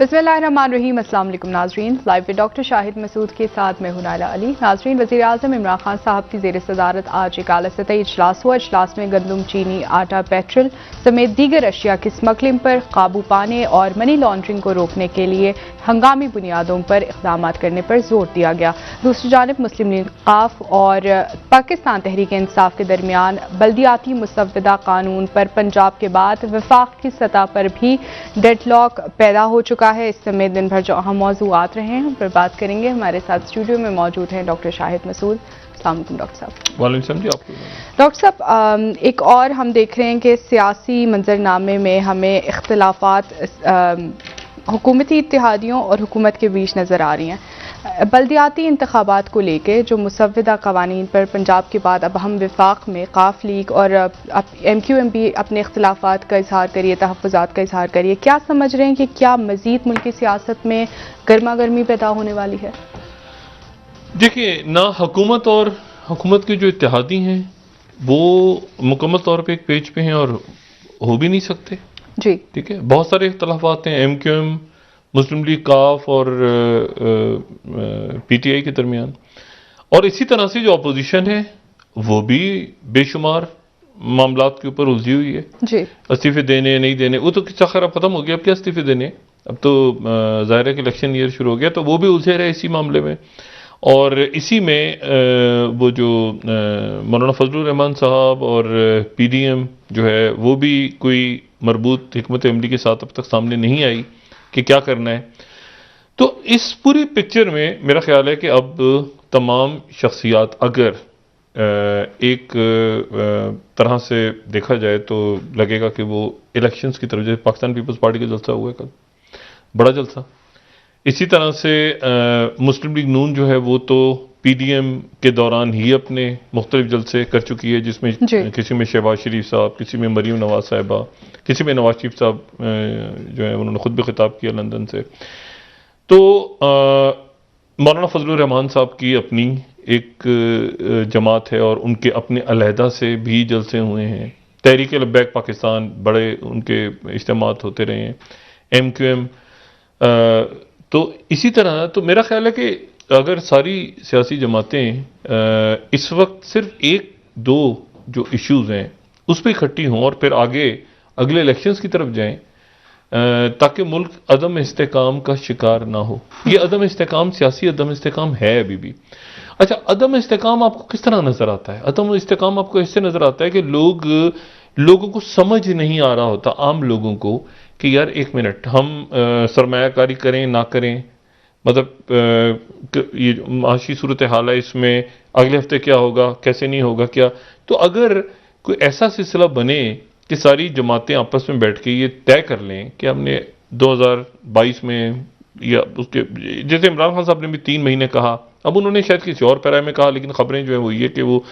बिस्मिल्लाहिर्रहमानिर्रहीम। अस्सलाम वालेकुम नाजरीन, लाइव पे डॉक्टर शाहिद मसूद के साथ मैं हूं नाइला अली। नाजरीन, वज़ीर आज़म इमरान खान साहब की ज़ेर सदारत आज एक आला सतही इजलास हुआ। इजलास में गंदम, चीनी, आटा, पेट्रोल समेत दीगर अशिया की स्मगलिंग पर काबू पाने और मनी लॉन्ड्रिंग को रोकने के लिए हंगामी बुनियादों पर इक़दाम करने पर जोर दिया गया। दूसरी जानिब मुस्लिम लीग काफ और पाकिस्तान तहरीक इंसाफ के दरमियान बल्दियाती मुसव्वदा कानून पर पंजाब के बाद वफाक की सतह पर भी डेडलॉक पैदा हो चुका है। इस समय दिन भर जो अहम मौज़ूआत रहे हैं उन पर बात करेंगे। हमारे साथ स्टूडियो में मौजूद हैं डॉक्टर शाहिद मसूद। अस्सलाम वालेकुम डॉक्टर साहब। वालेकुम जी। डॉक्टर साहब, एक और हम देख रहे हैं कि सियासी मंजरनामे में हमें इख्तिलाफात हुकूमती इत्तेहादियों और हुकूमत के बीच नज़र आ रही हैं। बल्दियाती इंतखाबात को लेकर जो मुसव्वदा कवानीन पर पंजाब के बाद अब हम विफाक में काफ लीग और MQM भी अपने इख्तिलाफात का इजहार करिए, तहफ़्फ़ुज़ात का इजहार करिए। क्या समझ रहे हैं कि क्या मज़ीद मुल्की सियासत में गर्मा गर्मी पैदा होने वाली है? देखिए, ना हुकूमत और हुकूमत के जो इत्तेहादी हैं वो मुकम्मल तौर पे एक पेज पे हैं और हो भी नहीं सकते जी, ठीक है। बहुत सारे इख्तलाफात हैं MQM, मुस्लिम लीग काफ और PTI के दरमियान, और इसी तरह से जो अपोजिशन है वो भी बेशुमार मामलात के ऊपर उलझी हुई है जी। इस्तीफे देने नहीं देने, वो तो किस्सा खैर अब खत्म हो गया। अब क्या इस्तीफे देने, अब तो ज़ाहिर है कि इलेक्शन ईयर शुरू हो गया, तो वो भी उलझे रहे इसी मामले में। और इसी में वो जो मौलाना फजलुर रहमान साहब और PDM जो है वो भी कोई मरबूत हिकमत अमली के साथ अब तक सामने नहीं आई कि क्या करना है। तो इस पूरी पिक्चर में मेरा ख्याल है कि अब तमाम शख्सियात अगर एक तरह से देखा जाए तो लगेगा कि वो इलेक्शंस की तरफ, जैसे पाकिस्तान पीपल्स पार्टी का जलसा हुआ है कल, बड़ा जलसा, इसी तरह से मुस्लिम लीग नून जो है वो तो PDM के दौरान ही अपने मुख्तलिफ जलसे कर चुकी है, जिसमें किसी में शहबाज शरीफ साहब, किसी में मरीम नवाज साहिबा, किसी में नवाज शरीफ साहब जो है उन्होंने खुद भी खिताब किया लंदन से। तो मौलाना फजलुर रहमान साहब की अपनी एक जमात है और उनके अपने अलहदा से भी जलसे हुए हैं। तहरीक लब्बैक पाकिस्तान, बड़े उनके इज्तिमात होते रहे हैं। MQM, तो इसी तरह, तो मेरा ख्याल है कि अगर सारी सियासी जमातें इस वक्त सिर्फ एक दो जो इश्यूज़ हैं उस पर इकट्ठी हों और फिर आगे अगले इलेक्शंस की तरफ जाएं, ताकि मुल्क अदम इस्तेकाम का शिकार ना हो। ये अदम इस्तेकाम सियासी अदम इस्तेकाम है अभी भी। अच्छा, अदम इस्तेकाम आपको किस तरह नज़र आता है? अदम इस्तेकाम आपको इससे नज़र आता है कि लोगों को समझ नहीं आ रहा होता, आम लोगों को, कि यार एक मिनट, हम सरमायाकारी करें ना करें, मतलब ये माशी सूरत हाल है, इसमें अगले हफ्ते क्या होगा, कैसे नहीं होगा क्या। तो अगर कोई ऐसा सिलसिला बने कि सारी जमातें आपस में बैठ के ये तय कर लें कि हमने 2022 में, या उसके जैसे इमरान खान साहब ने भी 3 महीने कहा, अब उन्होंने शायद किसी और पैरा में कहा, लेकिन खबरें जो है वो ये कि वो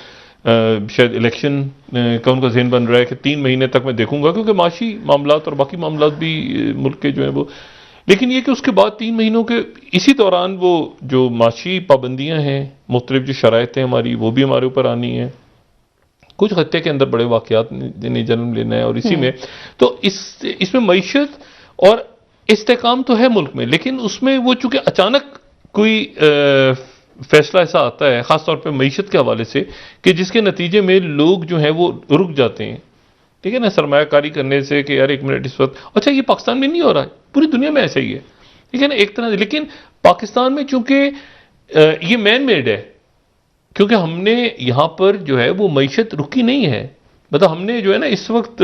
शायद इलेक्शन का उनका ज़हन बन रहा है कि 3 महीने तक मैं देखूंगा, क्योंकि माशी मामलात और बाकी मामलात भी मुल्क के जो है वो, लेकिन ये कि उसके बाद 3 महीनों के इसी दौरान वो जो माशी पाबंदियां हैं, मुख्तलिफ जो शराइतें हमारी, वो भी हमारे ऊपर आनी है। कुछ खत्ते के अंदर बड़े वाक़यात ने जन्म लेना है और इसी में तो इसमें मईशत और इस्तेकाम तो है मुल्क में, लेकिन उसमें वो चूंकि अचानक कोई फैसला ऐसा आता है, ख़ासतौर पर मईशत के हवाले से, कि जिसके नतीजे में लोग जो हैं वो रुक जाते हैं, ठीक है ना, सरमायाकारी करने से कि यार एक मिनट इस वक्त। अच्छा, ये पाकिस्तान में नहीं हो रहा है, पूरी दुनिया में ऐसा ही है, ठीक है ना, एक तरह से। लेकिन पाकिस्तान में चूंकि ये मैन मेड है, क्योंकि हमने यहाँ पर जो है वो मईशत रुकी नहीं है। मतलब हमने जो है ना इस वक्त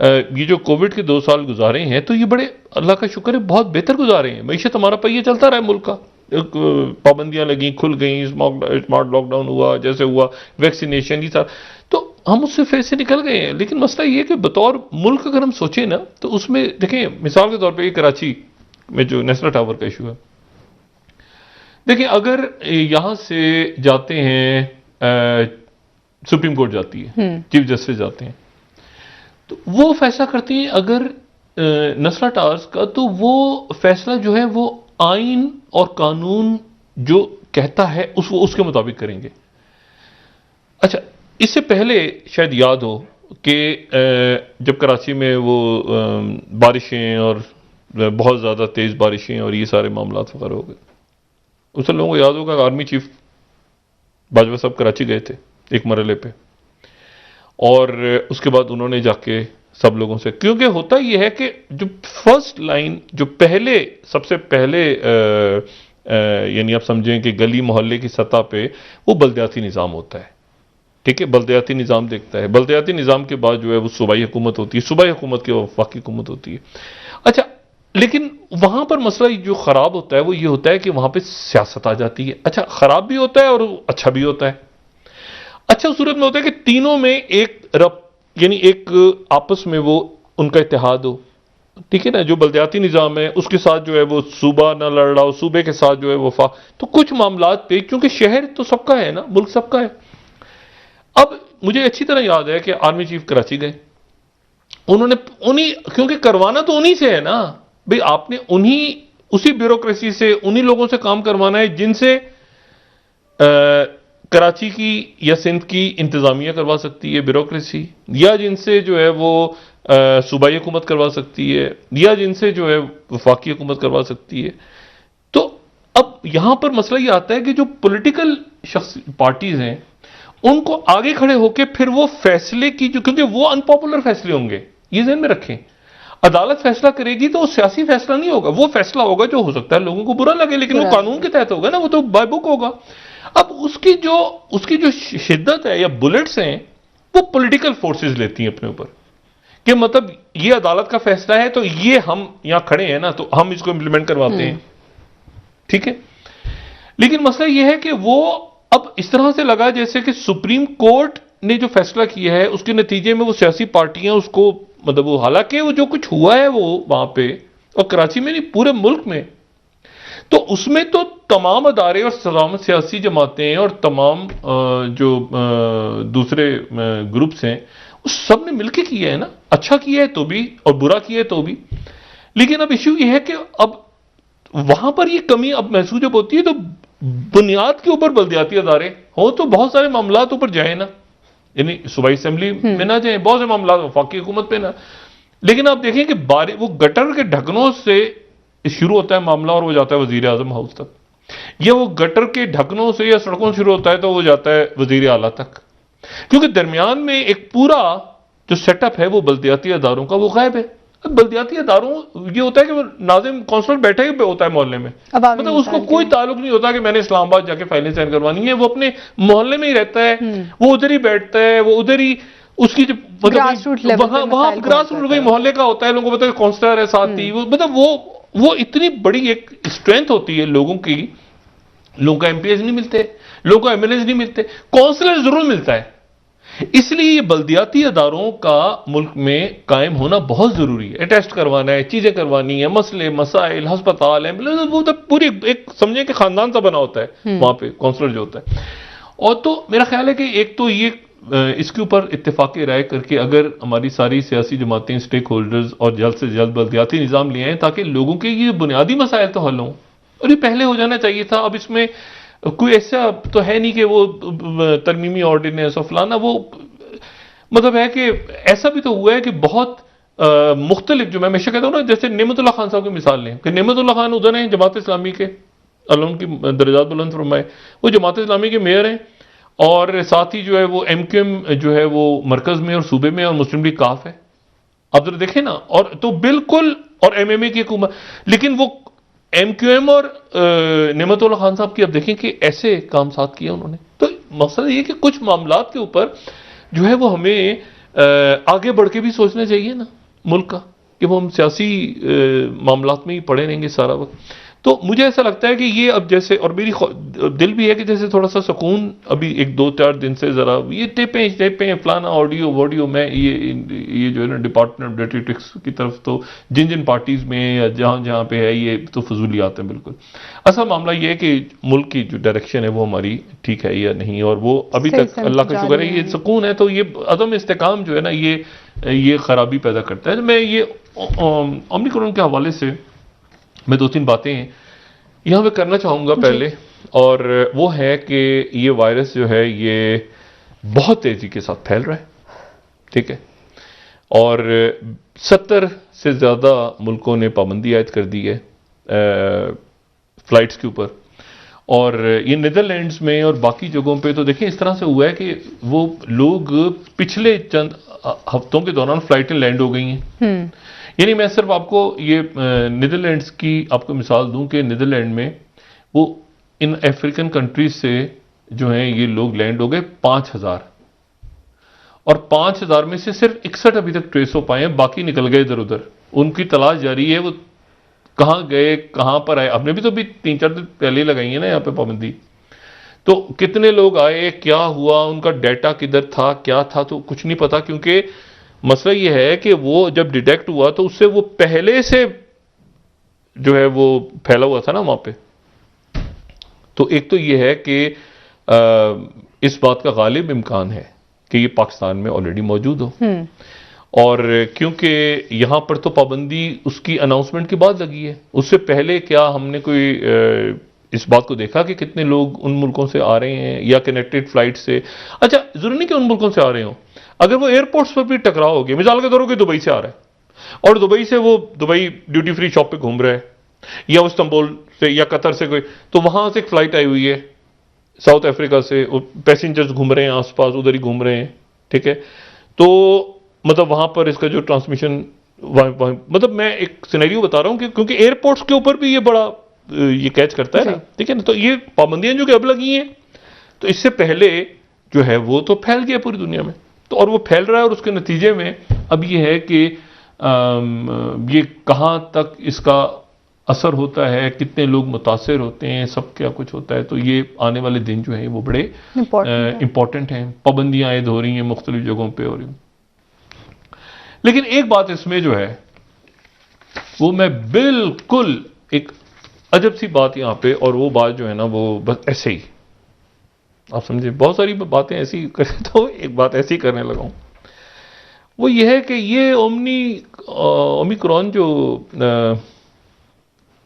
ये जो कोविड के 2 साल गुजारे हैं, तो ये बड़े, अल्लाह का शुक्र है, बहुत बेहतर गुजारे हैं। मईशत हमारा पहिया चलता रहा है मुल्क का, पाबंदियां लगी, खुल गई, स्मार्ट लॉकडाउन हुआ, जैसे हुआ वैक्सीनेशन, ये सारा, तो हम उससे फिर से निकल गए हैं। लेकिन मसला ये है कि बतौर मुल्क अगर हम सोचें ना, तो उसमें देखें, मिसाल के तौर पे कराची में जो नेशनल टावर का इशू है, देखिए, अगर यहां से जाते हैं, सुप्रीम कोर्ट जाती है, चीफ जस्टिस जाते हैं, तो वो फैसला करती हैं अगर नेशनल टावर्स का, तो वो फैसला जो है वो आइन और कानून जो कहता है उसके मुताबिक करेंगे। अच्छा, इससे पहले शायद याद हो कि जब कराची में वो बारिशें और बहुत ज़्यादा तेज़ बारिशें और ये सारे मामला वगैरह हो गए। उस लोगों को याद होगा आर्मी चीफ बाजवा साहब कराची गए थे एक मरहले पे, और उसके बाद उन्होंने जाके सब लोगों से, क्योंकि होता यह है कि जो फर्स्ट लाइन, जो पहले सबसे पहले यानी आप समझें कि गली मोहल्ले की सतह पे वो बल्दियाती निज़ाम होता है, ठीक है, बल्दियाती निज़ाम देखता है। बल्दियाती निज़ाम के बाद जो है वो सूबाई हुकूमत होती है, सूबाई हुकूमत की वफाकी हुकूमत होती है। अच्छा, लेकिन वहां पर मसला जो खराब होता है वो ये होता है कि वहां पे सियासत आ जाती है। अच्छा, खराब भी होता है और अच्छा भी होता है। अच्छा उस सूरत में होता है कि तीनों में एक रब, यानी एक आपस में वो उनका इत्तेहाद हो, ठीक है ना। जो बल्दियाती निज़ाम है उसके साथ जो है वो सूबा ना लड़ रहा हो, सूबे के साथ जो है वफा, तो कुछ मामलात पे, क्योंकि शहर तो सबका है ना, मुल्क सबका है। अब मुझे अच्छी तरह याद है कि आर्मी चीफ कराची गए, उन्होंने उन्हीं, क्योंकि करवाना तो उन्हीं से है ना भाई, आपने उन्हीं उसी ब्यूरोक्रेसी से, उन्हीं लोगों से काम करवाना है जिनसे कराची की या सिंध की इंतजामिया करवा सकती है ब्यूरोक्रेसी, या जिनसे जो है वो सूबाई हुकूमत करवा सकती है, या जिनसे जो है वफाकी हुकूमत करवा सकती है। तो अब यहां पर मसला ये आता है कि जो पॉलिटिकल पार्टीज हैं उनको आगे खड़े होकर फिर वो फैसले की, जो क्योंकि वो अनपॉपुलर फैसले होंगे, ये ध्यान में रखें। अदालत फैसला करेगी तो वो सियासी फैसला नहीं होगा, वो फैसला होगा जो हो सकता है लोगों को बुरा लगे, लेकिन वो कानून के तहत होगा ना, वो तो बाय बुक होगा। अब उसकी जो शिद्दत है या बुलेट्स हैं वो पॉलिटिकल फोर्सेस लेती हैं अपने ऊपर, कि मतलब ये अदालत का फैसला है तो ये हम यहां खड़े हैं ना, तो हम इसको इंप्लीमेंट करवाते हैं, ठीक है। लेकिन मसला यह है कि वो अब इस तरह से लगा जैसे कि सुप्रीम कोर्ट ने जो फैसला किया है उसके नतीजे में वो सियासी पार्टियां उसको, मतलब वो, हालांकि वो जो कुछ हुआ है वो वहां पे, और कराची में नहीं पूरे मुल्क में, तो उसमें तो तमाम अदारे और तमाम सियासी जमातें और तमाम जो दूसरे ग्रुप्स हैं उस सब ने मिलकर किया है ना, अच्छा किया है तो भी और बुरा किया है तो भी। लेकिन अब इश्यू ये है कि अब वहां पर ये कमी अब महसूस जब होती है तो बुनियाद के ऊपर बल्दियाती अदारे हो तो बहुत सारे मामला ऊपर जाए ना, यानी सूबाई असेंबली में ना जाए, बहुत से मामला वफाकी हुकूमत पे ना। लेकिन आप देखें कि वो गटर के ढक्कनों से शुरू होता है मामला और वो जाता है वजीर आजम हाउस तक, या वो गटर के ढक्कनों से या सड़कों से शुरू होता है तो वो जाता है वजीर आला तक, क्योंकि दरमियान में एक पूरा जो सेटअप है वो बल्दियाती अदारों का वो गायब है। बल्दियाती अदारों ये होता है कि वो नाजिम काउंसलर बैठे ही होता है मोहल्ले में, मतलब उसको कोई ताल्लुक नहीं होता कि मैंने इस्लामाबाद जाके फाइलें साइन करवानी है, वो अपने मोहल्ले में ही रहता है, वो उधर ही बैठता है, वो उधर ही उसकी जो मतलब वहां ग्रास रूट वही मोहल्ले का होता है, लोगों को पता है काउंसलर है साथ ही, मतलब वो इतनी बड़ी एक स्ट्रेंथ होती है लोगों की। लोगों का एमपीएस नहीं मिलते, लोगों को एमएलए नहीं मिलते, काउंसलर जरूर मिलता है। इसलिए ये बल्दियाती अदारों का मुल्क में कायम होना बहुत जरूरी है। टेस्ट करवाना है, चीजें करवानी है, मसले मसाइल, हस्पताल है, वो तो पूरी एक समझे कि खानदान सा बना होता है वहां पे काउंसलर जो होता है। और तो मेरा ख्याल है कि एक तो ये इसके ऊपर इत्तेफाकी राय करके अगर हमारी सारी सियासी जमातें, स्टेक होल्डर्स और जल्द से जल्द बल्दियाती निज़ाम ले आए ताकि लोगों के ये बुनियादी मसाइल तो हल हों, और ये पहले हो जाना चाहिए था। अब इसमें कोई ऐसा तो है नहीं कि वो तरमीमी ऑर्डिनेंस और फलाना, वो मतलब है कि ऐसा भी तो हुआ है कि बहुत मुख्तलिफ, जो मैं हमेशा कहता हूँ ना, जैसे नेमतुल्लाह खान साहब की मिसाल लें कि नेमतुल्लाह खान उधर हैं जमात इस्लामी के, अल्लाह उनकी दर्जात बुलंद फरमाए, वो जमात इस्लामी के मेयर हैं, और साथ ही जो है वो एमक्यूएम जो है वो मरकज में और सूबे में और मुस्लिम लीग काफ है। आप जरा देखें ना, और तो बिल्कुल, और एमएमए की हुकूमत, लेकिन वो एमक्यूएम और नेमतुल्लाह खान साहब की अब देखें कि ऐसे काम साथ किया उन्होंने। तो मसला ये कि कुछ मामलात के ऊपर जो है वो हमें आगे बढ़ के भी सोचना चाहिए ना मुल्क का, कि वो हम सियासी मामलात में ही पड़े रहेंगे सारा वक्त। तो मुझे ऐसा लगता है कि ये अब जैसे, और मेरी दिल भी है कि जैसे थोड़ा सा सुकून अभी 1-2-4 दिन से जरा ये टेपें फलाना ऑडियो वॉडियो में ये जो है ना डिपार्टमेंट ऑफ डेटिटिक्स की तरफ, तो जिन जिन पार्टीज में या जहां जहां पे है ये तो फजूली आते हैं बिल्कुल। असल मामला ये है कि मुल्क की जो डायरेक्शन है वो हमारी ठीक है या नहीं, और वो अभी तक अल्लाह का शुक्र है ये सुकून है। तो ये अदम इस्तेकाम जो है ना ये खराबी पैदा करता है। मैं ये ओमिक्रॉन के हवाले से मैं 2-3 बातें यहां पे करना चाहूंगा पहले, और वो है कि ये वायरस जो है ये बहुत तेजी के साथ फैल रहा है, ठीक है, और 70 से ज़्यादा मुल्कों ने पाबंदी आयद कर दी है फ्लाइट्स के ऊपर। और ये नीदरलैंड्स में और बाकी जगहों पे तो देखिए इस तरह से हुआ है कि वो लोग पिछले चंद हफ्तों के दौरान फ्लाइटें लैंड हो गई हैं। यानी मैं सिर्फ आपको ये नीदरलैंड्स की आपको मिसाल दूं कि नीदरलैंड में वो इन अफ्रीकन कंट्रीज से जो हैं ये लोग लैंड हो गए 5000, और 5000 में से सिर्फ 61 अभी तक ट्रेस हो पाए हैं, बाकी निकल गए इधर उधर। उनकी तलाश जारी है, वो कहां गए कहां पर आए। आपने भी तो भी 3-4 दिन पहले लगाई है ना यहां पे पाबंदी। तो कितने लोग आए, क्या हुआ, उनका डाटा किधर था, क्या था, तो कुछ नहीं पता। क्योंकि मसला यह है कि वो जब डिटेक्ट हुआ तो उससे वो पहले से जो है वो फैला हुआ था ना वहां पे। तो एक तो यह है कि इस बात का गालिब इम्कान है कि ये पाकिस्तान में ऑलरेडी मौजूद हो। और क्योंकि यहां पर तो पाबंदी उसकी अनाउंसमेंट के बाद लगी है, उससे पहले क्या हमने कोई इस बात को देखा कि कितने लोग उन मुल्कों से आ रहे हैं या कनेक्टेड फ्लाइट से। अच्छा, जरूरी नहीं कि उन मुल्कों से आ रहे हो, अगर वो एयरपोर्ट्स पर भी टकराव हो गया, मिसाल के तौर पर दुबई से आ रहा है और दुबई से वो दुबई ड्यूटी फ्री शॉप पे घूम रहा है, या इस्तांबुल से या कतर से कोई, तो वहां से एक फ्लाइट आई हुई है साउथ अफ्रीका से, पैसेंजर्स घूम रहे हैं आसपास, उधर ही घूम रहे हैं, ठीक है। तो मतलब वहां पर इसका जो ट्रांसमिशन मतलब मैं एक सिनेरियो बता रहा हूं कि क्योंकि एयरपोर्ट्स के ऊपर भी ये बड़ा ये कैच करता है ना, ठीक है ना। तो ये पाबंदियां जो कि अब लगी हैं, तो इससे पहले जो है वो तो फैल गया पूरी दुनिया में, तो और वो फैल रहा है। और उसके नतीजे में अब ये है कि ये कहां तक इसका असर होता है, कितने लोग मुतासिर होते हैं, सब क्या कुछ होता है। तो ये आने वाले दिन जो है वो बड़े इंपॉर्टेंट हैं। पाबंदियां आयद हो रही हैं मुख्तलिफ जगहों पर हो रही हैं। लेकिन एक बात इसमें जो है वो मैं बिल्कुल एक अजब सी बात यहां पे, और वो बात जो है ना वो बस ऐसे ही आप समझे, बहुत सारी बातें ऐसी करें तो एक बात ऐसी करने लगा हूं, वो ये है कि ये ओमिक्रॉन जो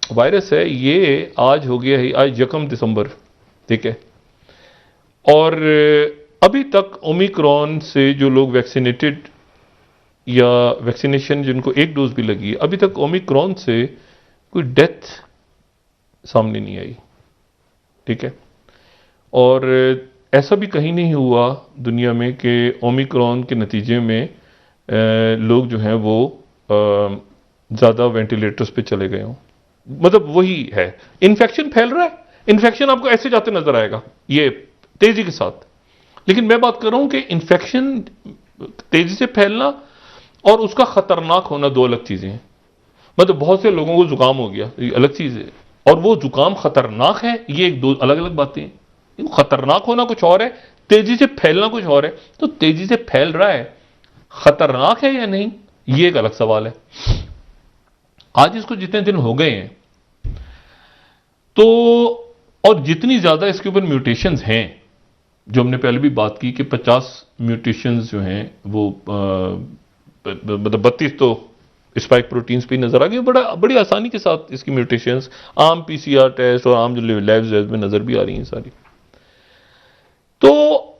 वायरस है ये आज हो गया है, आज 1 दिसंबर, ठीक है। और अभी तक ओमिक्रॉन से जो लोग वैक्सीनेटेड या वैक्सीनेशन जिनको एक डोज भी लगी है, अभी तक ओमिक्रॉन से कोई डेथ सामने नहीं आई, ठीक है। और ऐसा भी कहीं नहीं हुआ दुनिया में कि ओमिक्रॉन के नतीजे में लोग जो हैं वो ज़्यादा वेंटिलेटर्स पे चले गए हों। मतलब वही है, इन्फेक्शन फैल रहा है, इन्फेक्शन आपको ऐसे जाते नजर आएगा ये तेजी के साथ। लेकिन मैं बात कर रहा हूं कि इन्फेक्शन तेजी से फैलना और उसका खतरनाक होना दो अलग चीजें हैं। मतलब बहुत से लोगों को जुकाम हो गया, ये अलग चीज है, और वो जुकाम खतरनाक है, ये एक दो अलग अलग बातें हैं। खतरनाक होना कुछ और है, तेजी से फैलना कुछ और है। तो तेजी से फैल रहा है, खतरनाक है या नहीं, ये एक अलग सवाल है। आज इसको जितने दिन हो गए हैं तो, और जितनी ज्यादा इसके ऊपर म्यूटेशंस हैं, जो हमने पहले भी बात की कि 50 म्यूटेशंस जो हैं वो मतलब 32 तो स्पाइक प्रोटीन्स पे नजर आ गए, बड़ी आसानी के साथ इसकी म्यूटेशंस आम पीसीआर टेस्ट और आम जो लैब्स में नजर भी आ रही हैं सारी। तो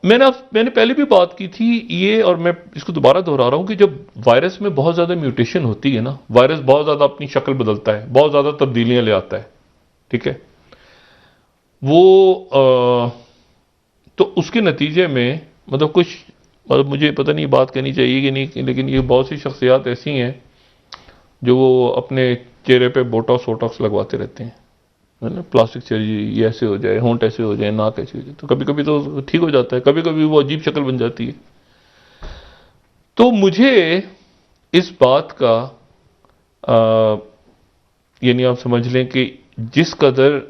मैंने पहले भी बात की थी ये, और मैं इसको दोबारा दोहरा रहा हूं कि जब वायरस में बहुत ज्यादा म्यूटेशन होती है ना, वायरस बहुत ज्यादा अपनी शक्ल बदलता है, बहुत ज्यादा तब्दीलियां ले आता है, ठीक है। वो तो उसके नतीजे में मतलब कुछ, मतलब मुझे पता नहीं बात कहनी चाहिए कि नहीं, लेकिन ये बहुत सी शख्सियात ऐसी हैं जो वो अपने चेहरे पे बोटॉक्स वोटॉक्स लगवाते रहते हैं, है ना। प्लास्टिक सर्जरी, ये ऐसे हो जाए, होंठ ऐसे हो जाए, नाक ऐसे हो जाए, तो कभी कभी तो ठीक हो जाता है, कभी कभी वो अजीब शक्ल बन जाती है। तो मुझे इस बात का यानी आप समझ लें कि जिस कदर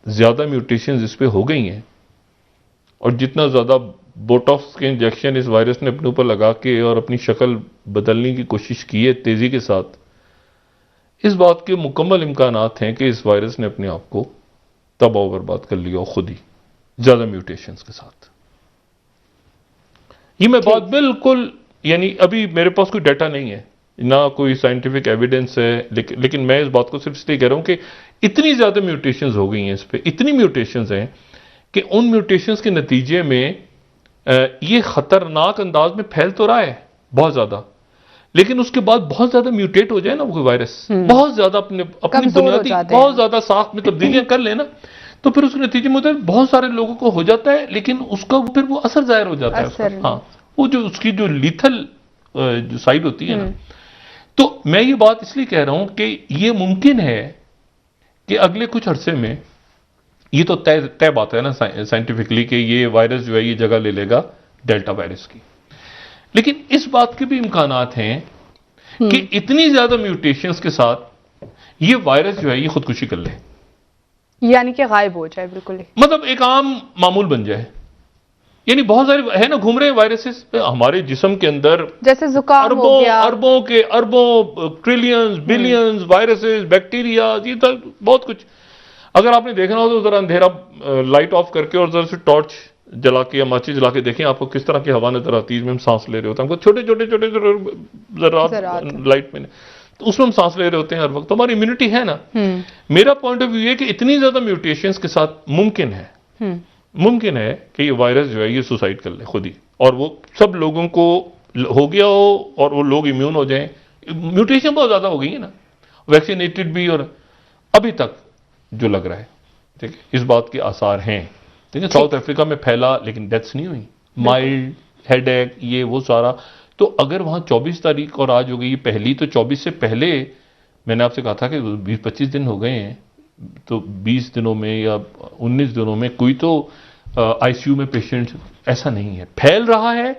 ज्यादा म्यूटेशंस इस पे हो गई हैं और जितना ज्यादा बोटॉक्स के इंजेक्शन इस वायरस ने अपने ऊपर लगा के और अपनी शक्ल बदलने की कोशिश की है तेजी के साथ, इस बात के मुकम्मल इम्कानात हैं कि इस वायरस ने अपने आप को तबाह बर्बाद कर लिया खुद ही, ज्यादा म्यूटेशंस के साथ। ये मैं बात बिल्कुल, यानी अभी मेरे पास कोई डाटा नहीं है, ना कोई साइंटिफिक एविडेंस है, लेकिन मैं इस बात को सिर्फ इसलिए कह रहा हूं कि इतनी ज्यादा म्यूटेशंस हो गई हैं इस पे, इतनी म्यूटेशंस हैं कि उन म्यूटेशंस के नतीजे में ये खतरनाक अंदाज में फैल तो रहा है बहुत ज्यादा, लेकिन उसके बाद बहुत ज्यादा म्यूटेट हो जाए ना वो वायरस, बहुत ज्यादा अपनी बुनियादी बहुत ज्यादा साख में तब्दीलियां कर लेना, तो फिर उसके नतीजे में बहुत सारे लोगों को हो जाता है, लेकिन उसका फिर वो असर जाहिर हो जाता है। हाँ, वो जो उसकी जो लीथल जो साइड होती है ना, तो मैं ये बात इसलिए कह रहा हूं कि ये मुमकिन है कि अगले कुछ अरसे में, ये तो तय बात है ना साइंटिफिकली, कि ये वायरस जो है ये जगह ले लेगा डेल्टा वायरस की, लेकिन इस बात के भी इम्कानात हैं कि इतनी ज्यादा म्यूटेशंस के साथ ये वायरस जो है ये खुदकुशी कर ले, यानी कि गायब हो जाए बिल्कुल ही, मतलब एक आम मामूल बन जाए। यानी बहुत सारे है ना घूम रहे वायरसेस हमारे जिस्म के अंदर, जैसे जुकाम हो गया, अरबों ट्रिलियंस बिलियंस वायरसेस, बैक्टीरिया, ये तो बहुत कुछ। अगर आपने देखना हो तो जरा अंधेरा लाइट ऑफ करके और जरा से टॉर्च जला के या माचिस जला के देखें आपको किस तरह की हवा नजर आती है, जिसमें हम सांस ले रहे होते हैं। हमको छोटे छोटे छोटे जरात लाइट में, तो उसमें हम सांस ले रहे होते हैं हर वक्त, तो हमारी इम्यूनिटी है ना। मेरा पॉइंट ऑफ व्यू है कि इतनी ज्यादा म्यूटेशंस के साथ मुमकिन है कि ये वायरस जो है ये सुसाइड कर ले खुद ही, और वो सब लोगों को हो गया हो और वो लोग इम्यून हो जाएं। म्यूटेशन बहुत ज्यादा हो गई है ना, वैक्सीनेटेड भी, और अभी तक जो लग रहा है, ठीक है, इस बात के आसार हैं। देखिए साउथ अफ्रीका में फैला लेकिन डेथ्स नहीं हुई, माइल्ड हेडेक ये वो सारा। तो अगर वहां 24 तारीख और आज हो गई पहली, तो 24 से पहले मैंने आपसे कहा था कि 20-25 दिन हो गए हैं, तो 20 दिनों में या 19 दिनों में कोई तो आईसीयू में पेशेंट ऐसा नहीं है। फैल रहा है,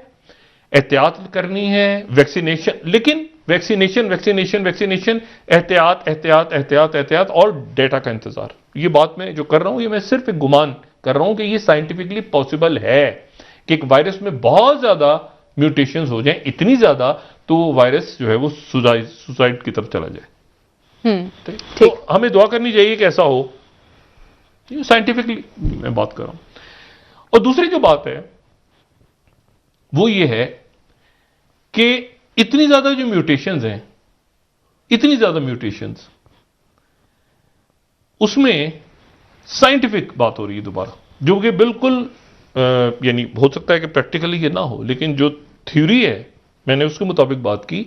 एहतियात करनी है, वैक्सीनेशन, लेकिन वैक्सीनेशन, एहतियात और डेटा का इंतजार। ये बात मैं जो कर रहा हूं, ये मैं सिर्फ एक गुमान कर रहा हूं कि ये साइंटिफिकली पॉसिबल है कि एक वायरस में बहुत ज्यादा म्यूटेशंस हो जाएं, इतनी ज्यादा तो वो वायरस जो है वो सुसाइड की तरफ चला जाए। तो हमें दुआ करनी चाहिए कि ऐसा हो, साइंटिफिकली मैं बात कर रहा हूं। और दूसरी जो बात है वो ये है कि इतनी ज्यादा जो म्यूटेशंस हैं, इतनी ज्यादा म्यूटेशंस, उसमें साइंटिफिक बात हो रही है दोबारा, जो कि बिल्कुल यानी हो सकता है कि प्रैक्टिकली ये ना हो, लेकिन जो थ्योरी है मैंने उसके मुताबिक बात की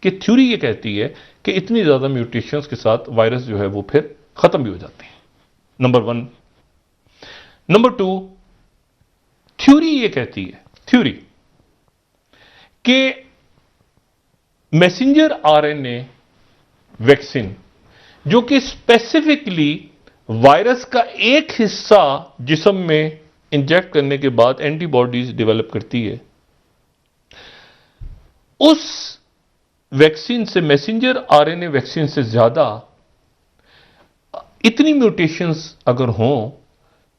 कि थ्योरी ये कहती है कि इतनी ज्यादा म्यूटेशंस के साथ वायरस जो है वो फिर खत्म भी हो जाते हैं, नंबर 1। नंबर 2, थ्योरी ये कहती है कि मैसेंजर आरएनए वैक्सीन, जो कि स्पेसिफिकली वायरस का एक हिस्सा जिस्म में इंजेक्ट करने के बाद एंटीबॉडीज डेवलप करती है, उस वैक्सीन से, मैसेंजर आरएनए वैक्सीन से ज्यादा इतनी म्यूटेशंस अगर हों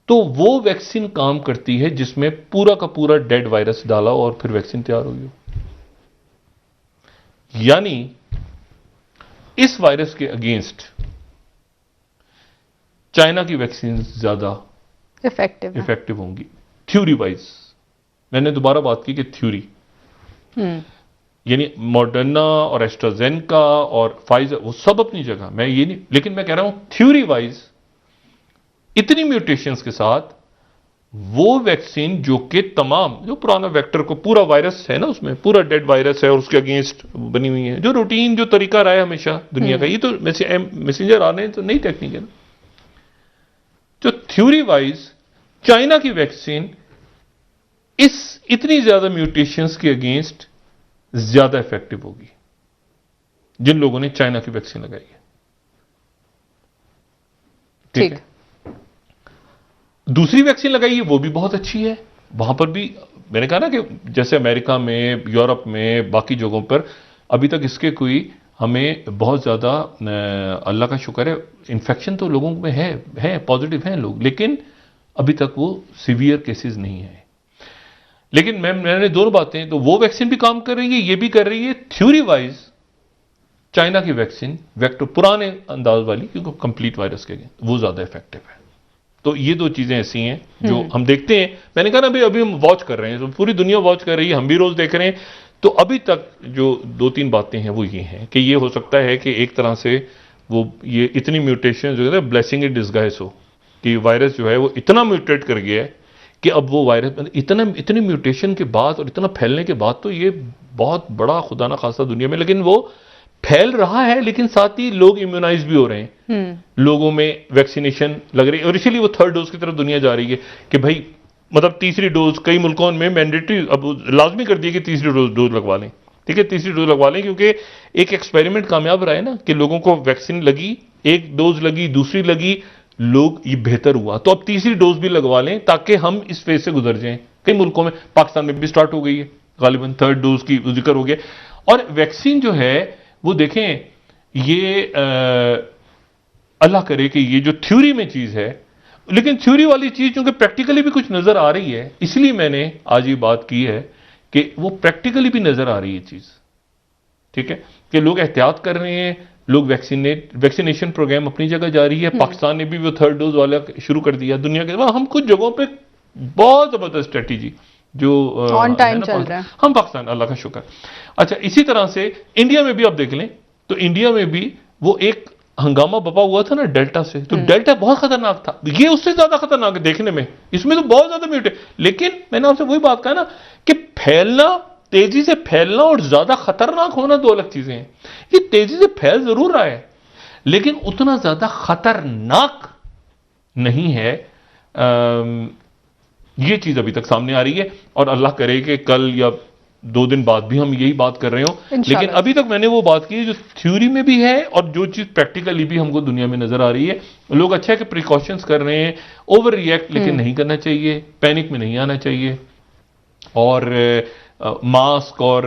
तो वो वैक्सीन काम करती है जिसमें पूरा का पूरा डेड वायरस डाला और फिर वैक्सीन तैयार हुई हो। यानी इस वायरस के अगेंस्ट चाइना की वैक्सीन ज्यादा इफेक्टिव होंगी थ्योरी वाइज। मैंने दोबारा बात की कि थ्योरी, यानी मॉडर्ना और एस्ट्राजेनेका और फाइजर वो सब अपनी जगह, मैं ये नहीं, लेकिन मैं कह रहा हूं थ्योरी वाइज इतनी म्यूटेशंस के साथ वो वैक्सीन जो कि तमाम जो पुराना वेक्टर को, पूरा वायरस है ना उसमें पूरा डेड वायरस है और उसके अगेंस्ट बनी हुई है, जो रूटीन जो तरीका रहा है हमेशा दुनिया का, ये तो मैसेंजर आने तो नई टेक्निक है ना। जो थ्योरी वाइज चाइना की वैक्सीन इस इतनी ज्यादा म्यूटेशंस के अगेंस्ट ज्यादा इफेक्टिव होगी जिन लोगों ने चाइना की वैक्सीन लगाई है। ठीक है, दूसरी वैक्सीन लगाई है वो भी बहुत अच्छी है, वहां पर भी मैंने कहा ना कि जैसे अमेरिका में, यूरोप में, बाकी जगहों पर अभी तक इसके कोई हमें बहुत ज्यादा, अल्लाह का शुक्र है, इन्फेक्शन तो लोगों में है पॉजिटिव हैं लोग, लेकिन अभी तक वो सीवियर केसेस नहीं है। लेकिन मैंने दोनों बातें, तो वो वैक्सीन भी काम कर रही है, ये भी कर रही है। थ्योरी वाइज चाइना की वैक्सीन वेक्टर पुराने अंदाज वाली, क्योंकि कंप्लीट वायरस के वो ज्यादा इफेक्टिव है। तो ये दो चीजें ऐसी हैं जो हम देखते हैं। मैंने कहा ना अभी हम वॉच कर रहे हैं, तो पूरी दुनिया वॉच कर रही है, हम भी रोज देख रहे हैं। तो अभी तक जो 2-3 बातें हैं वो ये हैं कि ये हो सकता है कि एक तरह से वो ये इतनी म्यूटेशन जो है ब्लेसिंग इन डिस्गाइज हो, कि वायरस जो है वो इतना म्यूटेट कर गया है कि अब वो वायरस इतने म्यूटेशन के बाद और इतना फैलने के बाद तो ये बहुत बड़ा खुदा ना खासा दुनिया में, लेकिन वो फैल रहा है, लेकिन साथ ही लोग इम्यूनाइज भी हो रहे हैं, लोगों में वैक्सीनेशन लग रही है, और इसीलिए वो थर्ड डोज की तरफ दुनिया जा रही है कि भाई मतलब तीसरी डोज कई मुल्कों में मैंडेटरी अब लाजमी कर दी कि तीसरी डोज लगवा लें। ठीक है, तीसरी डोज लगवा लें, क्योंकि एक एक्सपेरिमेंट कामयाब रहा है ना कि लोगों को वैक्सीन लगी, एक डोज लगी, दूसरी लगी, लोग ये बेहतर हुआ, तो अब तीसरी डोज भी लगवा लें ताकि हम इस फेज से गुजर जाएं। कई मुल्कों में, पाकिस्तान में भी स्टार्ट हो गई है, गालिबन थर्ड डोज की जिक्र हो गया। और वैक्सीन जो है वो देखें, ये अल्लाह करे कि ये जो थ्योरी में चीज है, लेकिन थ्योरी वाली चीज क्योंकि प्रैक्टिकली भी कुछ नजर आ रही है, इसलिए मैंने आज ये बात की है कि वो प्रैक्टिकली भी नजर आ रही है चीज। ठीक है, कि लोग एहतियात कर रहे हैं, लोग वैक्सीनेशन प्रोग्राम अपनी जगह जारी है। पाकिस्तान ने भी वो थर्ड डोज वाला शुरू कर दिया। दुनिया के हम कुछ जगहों पे बहुत जबरदस्त स्ट्रेटेजी जो ऑन टाइम चल रहा है, हम पाकिस्तान, अल्लाह का शुक्र। अच्छा, इसी तरह से इंडिया में भी आप देख लें तो इंडिया में भी वो एक हंगामा बपा हुआ था ना डेल्टा से, तो डेल्टा बहुत खतरनाक था, ये उससे ज्यादा खतरनाक है देखने में, इसमें तो बहुत ज्यादा म्यूट है। लेकिन मैंने आपसे वही बात कहा ना कि फैलना, तेजी से फैलना और ज्यादा खतरनाक होना दो अलग चीजें हैं। ये तेजी से फैल जरूर रहा है, लेकिन उतना ज्यादा खतरनाक नहीं है। ये चीज अभी तक सामने आ रही है, और अल्लाह करे कि कल या 2 दिन बाद भी हम यही बात कर रहे हो। लेकिन अभी तक मैंने वो बात की जो थ्योरी में भी है और जो चीज प्रैक्टिकली भी हमको दुनिया में नजर आ रही है। लोग अच्छा है कि प्रिकॉशंस कर रहे हैं, ओवर रिएक्ट लेकिन नहीं करना चाहिए, पैनिक में नहीं आना चाहिए, और मास्क और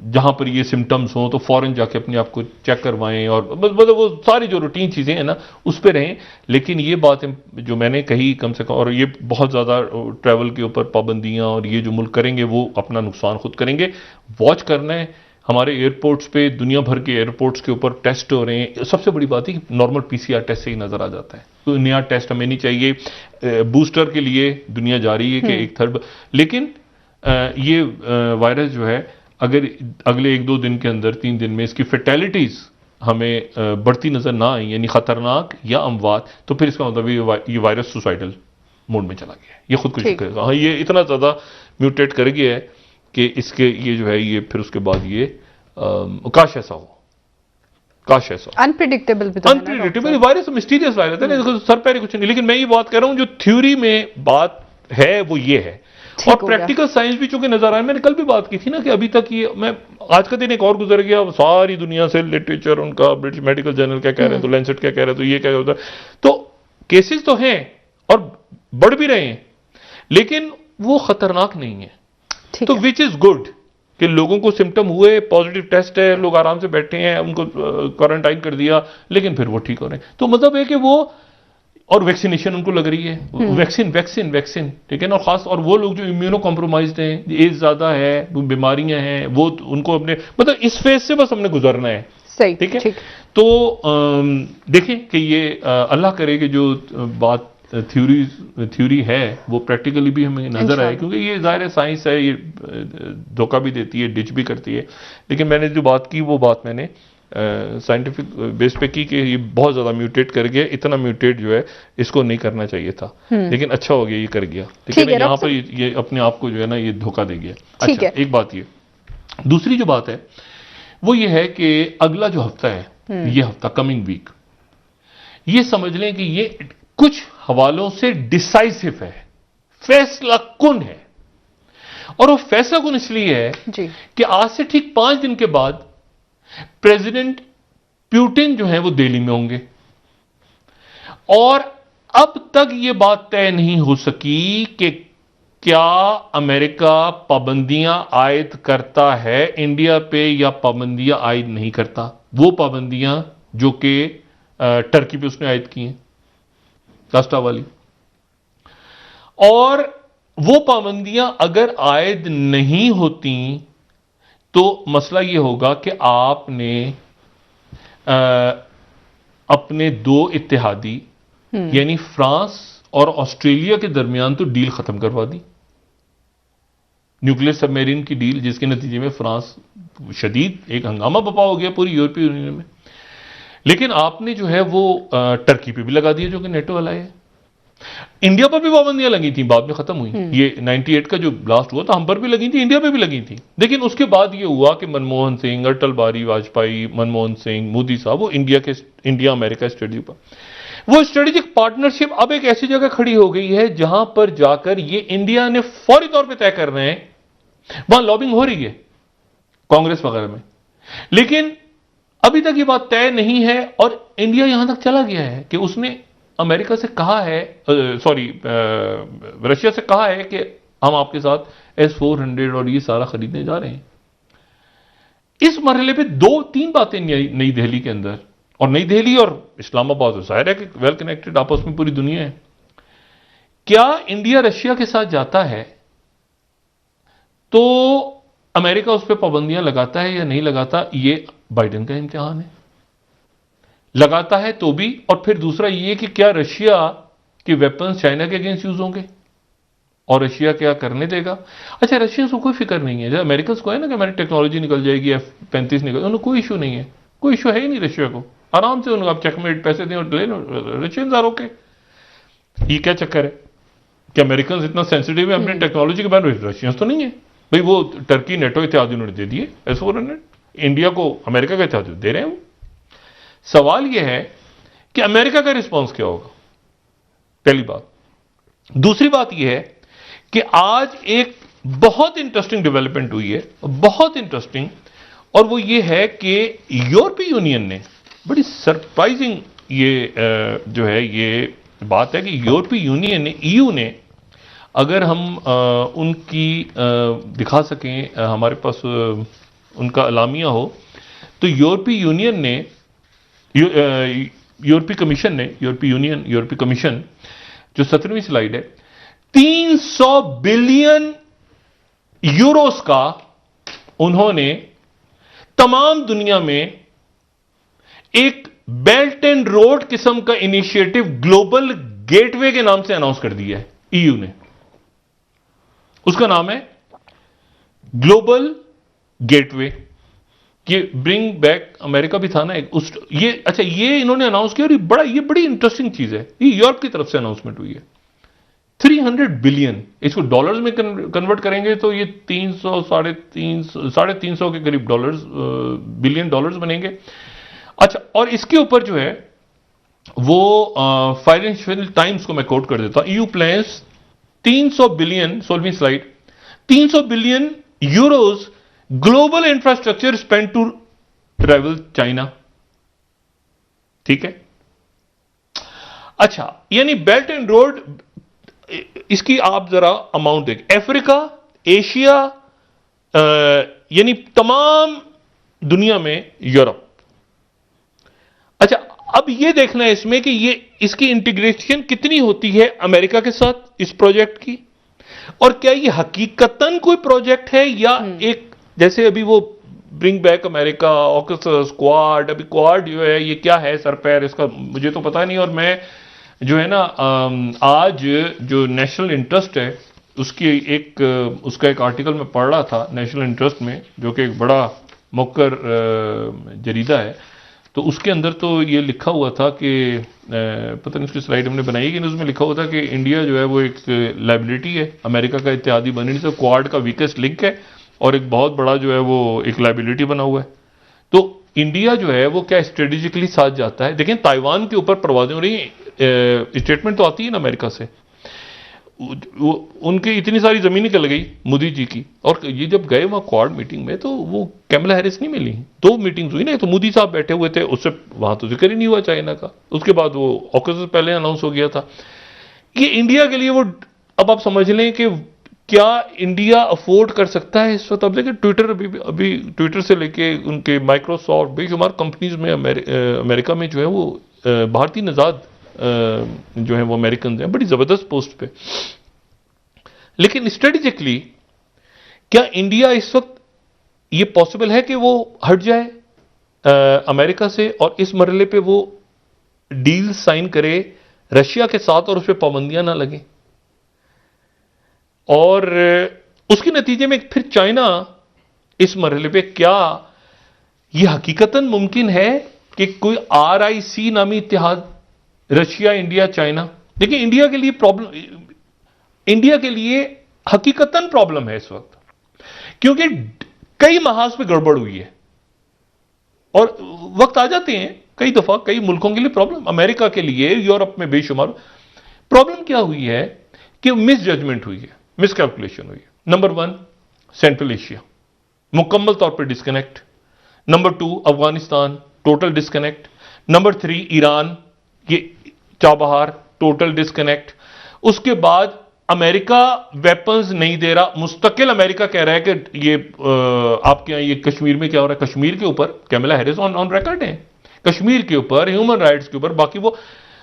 जहां पर ये सिम्टम्स हो तो फौरन जाके अपने आप को चेक करवाएं, और मतलब वो सारी जो रूटीन चीजें हैं ना उस पर रहें। लेकिन ये बात जो मैंने कही कम से कम, और ये बहुत ज्यादा ट्रैवल के ऊपर पाबंदियां और ये जो मुल्क करेंगे वो अपना नुकसान खुद करेंगे। वॉच करना है, हमारे एयरपोर्ट्स पे, दुनिया भर के एयरपोर्ट्स के ऊपर टेस्ट हो रहे हैं। सबसे बड़ी बात है कि नॉर्मल पीसीआर टेस्ट से ही नजर आ जाता है, तो नया टेस्ट हमें नहीं चाहिए। बूस्टर के लिए दुनिया जा रही है कि एक थर्ड, लेकिन ये वायरस जो है अगर अगले 1-2 दिन के अंदर, 3 दिन में इसकी फेटेलिटीज हमें बढ़ती नजर ना आई, यानी खतरनाक या अमवात, तो फिर इसका मतलब ये वायरस सुसाइडल मोड में चला गया है, ये खुदकुशी करेगा। हाँ, ये इतना ज्यादा म्यूटेट कर गया है कि इसके ये जो है ये फिर उसके बाद ये काश ऐसा हो, काश ऐसा। अनप्रिडिक्टेबल वायरस, मिस्टीरियस वायरस है, सर पैर कुछ नहीं। लेकिन मैं ये बात कर रहा हूं जो थ्योरी में बात है वो ये है, और प्रैक्टिकल साइंस भी चूंकि नजर आया। मैंने कल भी बात की थी ना कि अभी तक ये, मैं आज का दिन एक और गुजर गया, सारी दुनिया से लिटरेचर उनका, ब्रिटिश मेडिकल जर्नल क्या कह रहे हैं, तो लैंसेट क्या कह रहे हैं, तो ये क्या होता है, तो केसेस तो हैं और बढ़ भी रहे हैं, लेकिन वो खतरनाक नहीं है। तो विच इज गुड कि लोगों को सिम्टम हुए, पॉजिटिव टेस्ट है, लोग आराम से बैठे हैं, उनको क्वारंटाइन कर दिया, लेकिन फिर वो ठीक हो रहे हैं। तो मतलब है कि वो, और वैक्सीनेशन उनको लग रही है, वैक्सीन, ठीक है ना। और खास और वो लोग जो इम्यूनो कॉम्प्रोमाइज्ड हैं, एज ज्यादा है, बीमारियां हैं, वो उनको अपने मतलब इस फेज से बस हमने गुजरना है। सही, ठीक है। तो देखें कि ये अल्लाह करे कि जो बात थ्योरी है वो प्रैक्टिकली भी हमें नजर आए, क्योंकि ये जाहिर है साइंस है, ये धोखा भी देती है, डिच भी करती है। लेकिन मैंने जो बात की वो बात मैंने साइंटिफिक बेस पे की कि ये बहुत ज्यादा म्यूटेट कर गया, इतना म्यूटेट जो है इसको नहीं करना चाहिए था, लेकिन अच्छा हो गया ये कर गया। लेकिन यहाँ पर ये अपने आप को जो है ना ये धोखा दे गया। अच्छा, एक बात ये, दूसरी जो बात है वो ये है कि अगला जो हफ्ता है, ये हफ्ता कमिंग वीक, ये समझ लें कि ये कुछ हवालों से डिसाइसिव है, फैसला कुन है। और वो फैसला कुन इसलिए है कि आज से ठीक 5 दिन के बाद प्रेसिडेंट पुतिन जो है वो दिल्ली में होंगे, और अब तक ये बात तय नहीं हो सकी कि क्या अमेरिका पाबंदियां आयद करता है इंडिया पे या पाबंदियां आयद नहीं करता। वो पाबंदियां जो कि टर्की पे उसने आयद की हैं, कास्टा वाली, और वो पाबंदियां अगर आयद नहीं होती तो मसला ये होगा कि आपने अपने 2 इत्तेहादी यानी फ्रांस और ऑस्ट्रेलिया के दरमियान तो डील खत्म करवा दी, न्यूक्लियर सबमरीन की डील, जिसके नतीजे में फ्रांस शदीद एक हंगामा बपा हो गया पूरी यूरोपीय यूनियन में। लेकिन आपने जो है वो टर्की पे भी लगा दिया जो कि नेटो वाला है। इंडिया पर भी पाबंदियां लगी थी, बाद में खत्म हुई। ये 98 का जो ब्लास्ट हुआ था हम पर भी लगी थी, इंडिया पे भी लगी थी। लेकिन उसके बाद ये हुआ कि मनमोहन सिंह, अटल बिहारी वाजपेयी, मनमोहन सिंह, मोदी साहब, वो इंडिया अमेरिका स्ट्रेटजी पर, वो स्ट्रेटेजिक पार्टनरशिप अब एक ऐसी जगह खड़ी हो गई है जहां पर जाकर ये इंडिया ने फौरी तौर पर तय कर रहे हैं। वहां लॉबिंग हो रही है कांग्रेस वगैरह में, लेकिन अभी तक ये बात तय नहीं है। और इंडिया यहां तक चला गया है कि उसने अमेरिका से कहा है, रशिया से कहा है कि हम आपके साथ S-400 और ये सारा खरीदने जा रहे हैं। इस मरहले पे 2-3 बातें नई दिल्ली के अंदर, और नई दिल्ली और इस्लामाबाद जाहिर है कि वेल कनेक्टेड, आपस में पूरी दुनिया है। क्या इंडिया रशिया के साथ जाता है तो अमेरिका उस पर पाबंदियां लगाता है या नहीं लगाता, ये बाइडेन का इम्तिहान है। लगाता है तो भी, और फिर दूसरा ये कि क्या रशिया के वेपन्स चाइना के अगेंस्ट यूज होंगे और रशिया क्या करने देगा। अच्छा, रशियंस को कोई फिक्र नहीं है, जैसे अमेरिकन को है ना कि हमारी टेक्नोलॉजी निकल जाएगी, F-35 निकल, उन्हें कोई इशू नहीं है, कोई इशू है ही नहीं रशिया को। आराम से उन्हें आप चेकमेट पैसे दें और ले लो, रशियंस आर ओके। ये क्या चक्कर है कि अमेरिकन इतना सेंसिटिव है अपनी टेक्नोलॉजी के बारे में, रशियंस तो नहीं है भाई। वो टर्की, नेटो इत्यादि उन्होंने दे दिए S-400, इंडिया को अमेरिका का इत्यादि दे रहे हैं। सवाल यह है कि अमेरिका का रिस्पांस क्या होगा, पहली बात। दूसरी बात यह है कि आज एक बहुत इंटरेस्टिंग डेवलपमेंट हुई है, बहुत इंटरेस्टिंग, और वो ये है कि यूरोपीय यूनियन ने, बड़ी सरप्राइजिंग ये जो है ये बात है कि यूरोपीय यूनियन ने, EU ने, अगर हम उनकी दिखा सकें, हमारे पास उनका अलामिया हो, तो यूरोपीय यूनियन ने, यूरोपीय कमीशन ने, यूरोपीय कमीशन, जो 17वीं स्लाइड है, 300 बिलियन यूरोस का उन्होंने तमाम दुनिया में एक बेल्ट एंड रोड किस्म का इनिशिएटिव ग्लोबल गेटवे के नाम से अनाउंस कर दिया है EU ने। उसका नाम है ग्लोबल गेटवे। ये ब्रिंग बैक अमेरिका भी था ना एक, ये अच्छा, ये इन्होंने अनाउंस किया, और ये बड़ी इंटरेस्टिंग चीज है। ये यूरोप की तरफ से अनाउंसमेंट हुई है। 300 बिलियन, इसको डॉलर्स में कन्वर्ट करेंगे तो ये 300 साढ़े तीन सौ के करीब डॉलर्स, बिलियन डॉलर्स बनेंगे। अच्छा, और इसके ऊपर जो है वो फाइनेंशियल टाइम्स को मैं कोट कर देता हूं। EU प्लान्स 300 बिलियन, 16वीं slide, 300 billion euros global infrastructure spend to travel China. ठीक है, अच्छा, यानी बेल्ट एंड रोड, इसकी आप जरा अमाउंट देखें, अफ्रीका, एशिया, यानी तमाम दुनिया में, यूरोप। अच्छा, अब यह देखना है इसमें कि ये इसकी इंटीग्रेशन कितनी होती है अमेरिका के साथ इस प्रोजेक्ट की, और क्या ये हकीकतन कोई प्रोजेक्ट है या एक, जैसे अभी वो bring back America, AUKUS, quad, अभी क्वाड जो है ये क्या है सर पैर, इसका मुझे तो पता नहीं। और मैं जो है ना आज जो नेशनल इंटरेस्ट है उसका एक आर्टिकल मैं पढ़ रहा था नेशनल इंटरेस्ट में, जो कि एक बड़ा मुक्कर जरीदा है, तो उसके अंदर तो ये लिखा हुआ था कि पता नहीं उसकी स्लाइड हमने बनाई कि उसमें लिखा हुआ था कि इंडिया जो है वो एक लाइबिलिटी है, अमेरिका का इत्यादि बनने से क्वाड का वीकेस्ट लिंक है और एक बहुत बड़ा जो है वो एक लाइबिलिटी बना हुआ है। तो इंडिया जो है वो क्या स्ट्रेटेजिकली साथ जाता है। देखें, ताइवान के ऊपर परवाजें हो रही, स्टेटमेंट तो आती है ना अमेरिका से, उनकी इतनी सारी जमीन निकल गई मोदी जी की, और ये जब गए वहां क्वाड मीटिंग में तो वो कैमला हैरिस नहीं मिली। 2 मीटिंग्स हुई ना, तो मोदी साहब बैठे हुए थे, उससे वहां तो जिक्र ही नहीं हुआ चाइना का। उसके बाद वो ऑकस से पहले अनाउंस हो गया था। ये इंडिया के लिए वो, अब आप समझ लें कि क्या इंडिया अफोर्ड कर सकता है इस वक्त। अब देखिए ट्विटर, अभी ट्विटर से लेके उनके माइक्रोसॉफ्ट, बेशुमार कंपनीज में अमेरिका में जो है वो भारतीय नजाद जो है वो अमेरिकन हैं, बड़ी जबरदस्त पोस्ट पे। लेकिन स्ट्रेटेजिकली क्या इंडिया इस वक्त ये पॉसिबल है कि वो हट जाए अमेरिका से और इस मरहले पे वो डील साइन करे रशिया के साथ और उस पर पाबंदियां ना लगें, और उसके नतीजे में फिर चाइना इस मरहले पे, क्या यह हकीकतन मुमकिन है कि कोई RIC नामी इत्तेहाद, रशिया, इंडिया, चाइना, देखिए इंडिया के लिए प्रॉब्लम, इंडिया के लिए हकीकतन प्रॉब्लम है इस वक्त, क्योंकि कई महाज पे गड़बड़ हुई है और वक्त आ जाते हैं कई दफा कई मुल्कों के लिए प्रॉब्लम, अमेरिका के लिए, यूरोप में बेशुमार प्रॉब्लम क्या हुई है कि मिस जजमेंट हुई है, मिस कैलकुलेशन हुई है। नंबर 1 सेंट्रल एशिया मुकम्मल तौर पर disconnect, number 2 Afghanistan total disconnect, number 3 Iran ये चाबहार टोटल डिस्कनेक्ट, उसके बाद अमेरिका वेपन्स नहीं दे रहा, मुस्तकिल अमेरिका कह रहा है कि ये आपके यहां ये कश्मीर में क्या हो रहा है, कश्मीर के ऊपर कैमला हैरिस ऑन रिकॉर्ड है, कश्मीर के ऊपर ह्यूमन राइट्स के ऊपर, बाकी वो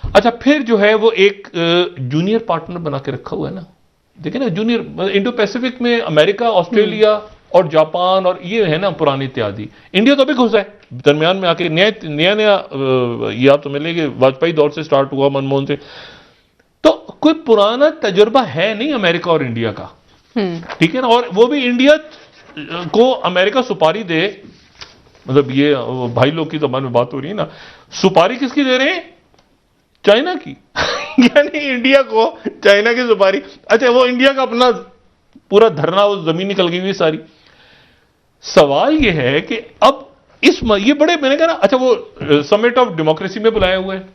अच्छा फिर जो है वो एक जूनियर पार्टनर बना के रखा हुआ है ना, देखिए ना जूनियर इंडो पैसिफिक में अमेरिका ऑस्ट्रेलिया और जापान और ये है ना पुरानी इत्यादि, इंडिया तो अभी घुसा है दरमियान में आके, नया नया ये आप तो मिलेंगे वाजपेयी दौर से स्टार्ट हुआ, मनमोहन से, तो कोई पुराना तजुर्बा है नहीं अमेरिका और इंडिया का, ठीक है ना। और वो भी इंडिया को अमेरिका सुपारी दे, मतलब ये भाई लोग की जबान में बात हो रही है ना, सुपारी किसकी दे रहे हैं, चाइना की यानी इंडिया को चाइना की सुपारी, अच्छा वो इंडिया का अपना पूरा धरना, वो जमीन निकल गई हुई सारी। सवाल ये है कि अब ये बड़े मैंने कहा ना, अच्छा वो समिट ऑफ डेमोक्रेसी में बुलाया हुआ है,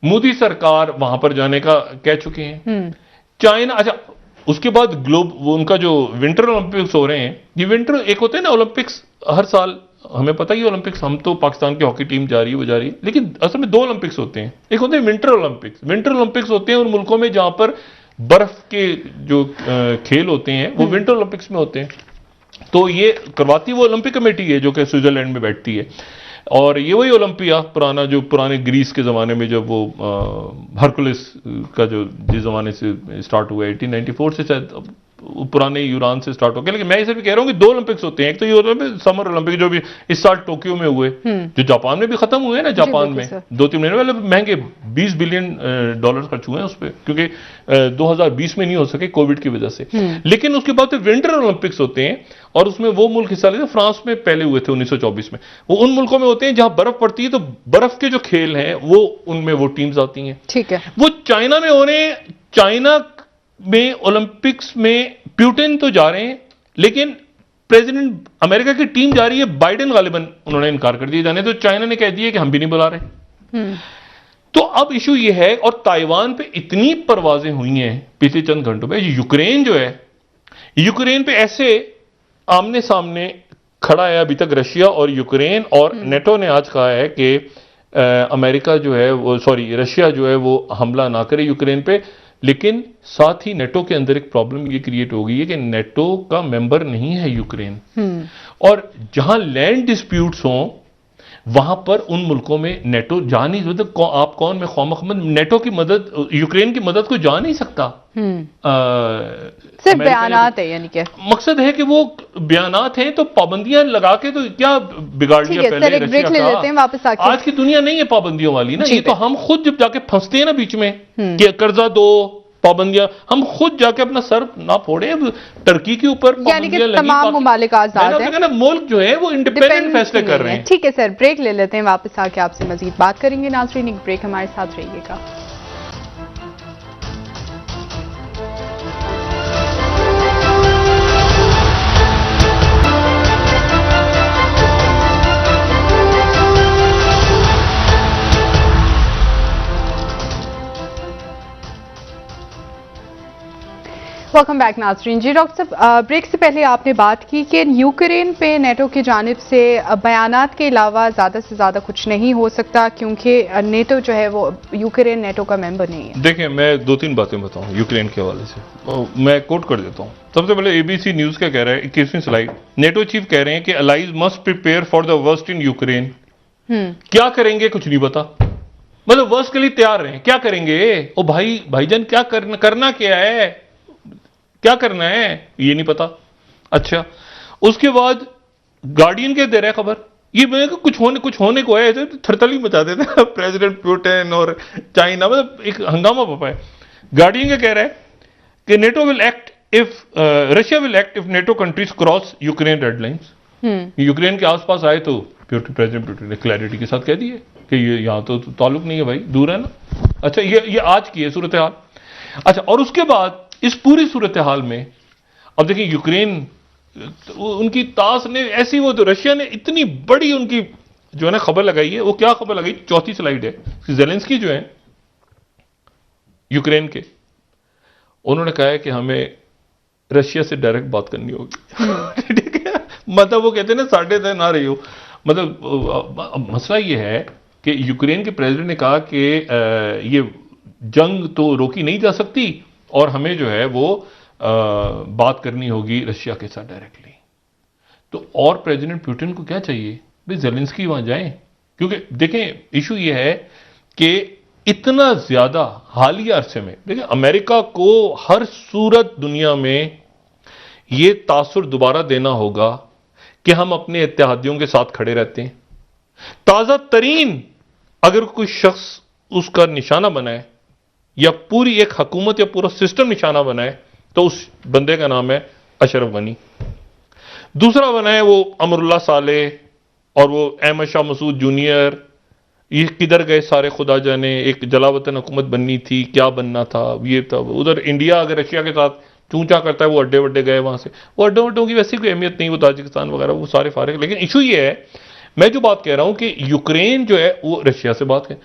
मोदी सरकार वहां पर जाने का कह चुके हैं, चाइना, अच्छा उसके बाद वो उनका जो विंटर ओलंपिक्स हो रहे हैं, ये विंटर एक होते हैं ना ओलंपिक्स हर साल, हमें पता ही ओलंपिक्स, हम तो पाकिस्तान की हॉकी टीम जा रही है वो जा रही है, लेकिन असल में 2 ओलंपिक्स होते हैं, एक होते हैं विंटर ओलंपिक्स, विंटर ओलंपिक्स होते हैं उन मुल्कों में जहां पर बर्फ के जो खेल होते हैं वो विंटर ओलंपिक्स में होते हैं, तो ये करवाती वो ओलंपिक कमेटी है जो कि स्विट्जरलैंड में बैठती है, और ये वही ओलंपिया पुराना जो पुराने ग्रीस के ज़माने में जब वो हरकुलिस का जो जिस ज़माने से स्टार्ट हुआ 1894 से शायद पुराने यूरान से स्टार्ट हो गया, लेकिन मैं इसे भी कह रहा हूँ कि 2 ओलंपिक्स होते हैं, एक तो ये ओलंपिक समर ओलंपिक जो भी इस साल टोक्यो में हुए, जो जापान में भी खत्म हुए ना, जापान में 2-3 महीने पहले महंगे $20 बिलियन खर्च हुए हैं उस पर, क्योंकि 2020 में नहीं हो सके कोविड की वजह से, लेकिन उसके बाद तो विंटर ओलंपिक्स होते हैं और उसमें वो मुल्क हिस्सा लेते हैं, फ्रांस में पहले हुए थे 1924 में, वो उन मुल्कों में होते हैं जहां बर्फ पड़ती है, तो बर्फ के जो खेल हैं वो उनमें वो टीम्स आती हैं, ठीक है। वो चाइना में हो रहे हैं, चाइना में ओलंपिक्स में प्यूटिन तो जा रहे हैं, लेकिन प्रेसिडेंट अमेरिका की टीम जा रही है, बाइडेन गालिबन उन्होंने इनकार कर दिया जाने, तो चाइना ने कह दिया कि हम भी नहीं बुला रहे। तो अब इशू ये है, और ताइवान पे इतनी परवाजें हुई हैं पिछले चंद घंटों में, यूक्रेन जो है, यूक्रेन पे ऐसे आमने सामने खड़ा है अभी तक रशिया और यूक्रेन, और नेटो ने आज कहा है कि अमेरिका जो है वो रशिया जो है वो हमला ना करे यूक्रेन पे, लेकिन साथ ही नेटो के अंदर एक प्रॉब्लम ये क्रिएट हो गई है कि नेटो का मेंबर नहीं है यूक्रेन, और जहां लैंड डिस्प्यूट्स हों वहां पर उन मुल्कों में नेटो जा नहीं, मतलब आप कौन मैं खौमखमद नेटो की मदद, यूक्रेन की मदद को जा नहीं सकता, सिर्फ बयानात है, यानी क्या मकसद है कि वो बयानात हैं, तो पाबंदियां लगा के तो क्या बिगाड़ दिया पहले रशिया का, वापस आज की दुनिया नहीं है पाबंदियों वाली ना, ये तो हम खुद जब जाके फंसते हैं ना बीच में कि कर्जा दो, पाबंदियां, हम खुद जाके अपना सर ना फोड़े, टर्की के ऊपर पाबंदियां लगी, तमाम मुमालिक आजाद हैं, मुल्क जो है वो इंडिपेंडेंट फैसले कर रहे हैं। ठीक है सर, ब्रेक ले लेते हैं, वापस आके आपसे मजीद बात करेंगे। नाज़रीन, एक ब्रेक, हमारे साथ रहिएगा। वेलकम बैक नाज़रीन। जी डॉक्टर साहब, ब्रेक से पहले आपने बात की कि यूक्रेन पे नेटो की जानिब से बयानात के अलावा ज़्यादा से ज़्यादा कुछ नहीं हो सकता, क्योंकि नेटो जो है वो यूक्रेन नेटो का मेंबर नहीं है। देखिए, मैं 2-3 बातें बताऊं यूक्रेन के हवाले से, मैं कोट कर देता हूं। सबसे पहले ABC न्यूज क्या कह रहा है, 21वीं स्लाइड, नेटो चीफ कह रहे हैं कि allies must prepare for the worst in Ukraine. क्या करेंगे कुछ नहीं पता, मतलब वर्स्ट के लिए तैयार रहे, क्या करेंगे, ओ भाईजान क्या करना क्या है, क्या करना है ये नहीं पता। अच्छा, उसके बाद गार्डियन क्या दे रहा है खबर, ये कुछ होने को है, थरथली मचा देते हैं प्रेसिडेंट पुतिन और चाइना, मतलब एक हंगामा पपा है। गार्डियन क्या कह रहा है कि NATO will act if Russia will act if NATO countries cross Ukraine red lines, Ukraine के आसपास आए तो प्रेसिडेंट पुतिन ने क्लैरिटी के साथ कह दिए कि ये यहाँ तो ताल्लुक नहीं है भाई, दूर है ना। अच्छा, ये आज की है सूरत हाल। अच्छा, और उसके बाद इस पूरी सूरत हाल में अब देखिए यूक्रेन, उनकी ताश ने ऐसी, वो तो रशिया ने इतनी बड़ी उनकी जो है ना खबर लगाई है। वो क्या खबर लगाई, चौथी स्लाइड है, जेलेंस्की जो है यूक्रेन के, उन्होंने कहा है कि हमें रशिया से डायरेक्ट बात करनी होगी। ठीक है, मतलब वो कहते हैं ना, साढ़े तय ना रही हो। मतलब मसला ये है कि यूक्रेन के प्रेसिडेंट ने कहा कि ये जंग तो रोकी नहीं जा सकती और हमें जो है वो बात करनी होगी रशिया के साथ डायरेक्टली। तो और प्रेसिडेंट पुतिन को क्या चाहिए भाई, जेलेंस्की वहां जाएं। क्योंकि देखें इशू ये है कि इतना ज्यादा हालिया अरसे में, देखिए अमेरिका को हर सूरत दुनिया में यह तासुर दोबारा देना होगा कि हम अपने इत्तेहादियों के साथ खड़े रहते हैं। ताजा तरीन अगर कोई शख्स उसका निशाना बनाए या पूरी एक हुकूमत या पूरा सिस्टम निशाना बनाए तो उस बंदे का नाम है अशरफ गनी। दूसरा बना है वो अमरुल्लाह सालेह और वो अहमद शाह मसूद जूनियर। ये किधर गए सारे खुदा जाने। एक जलावतन हुकूमत बननी थी, क्या बनना था, ये था। उधर इंडिया अगर रशिया के साथ चूंचा करता है, वो अड्डे वड्डे गए वहां से। वो अड्डों वड्डों की वैसी कोई अहमियत नहीं, वो ताजिकिस्तान वगैरह वो सारे फारिग। लेकिन इशू ये है, मैं जो बात कह रहा हूं कि यूक्रेन जो है वो रशिया से बात है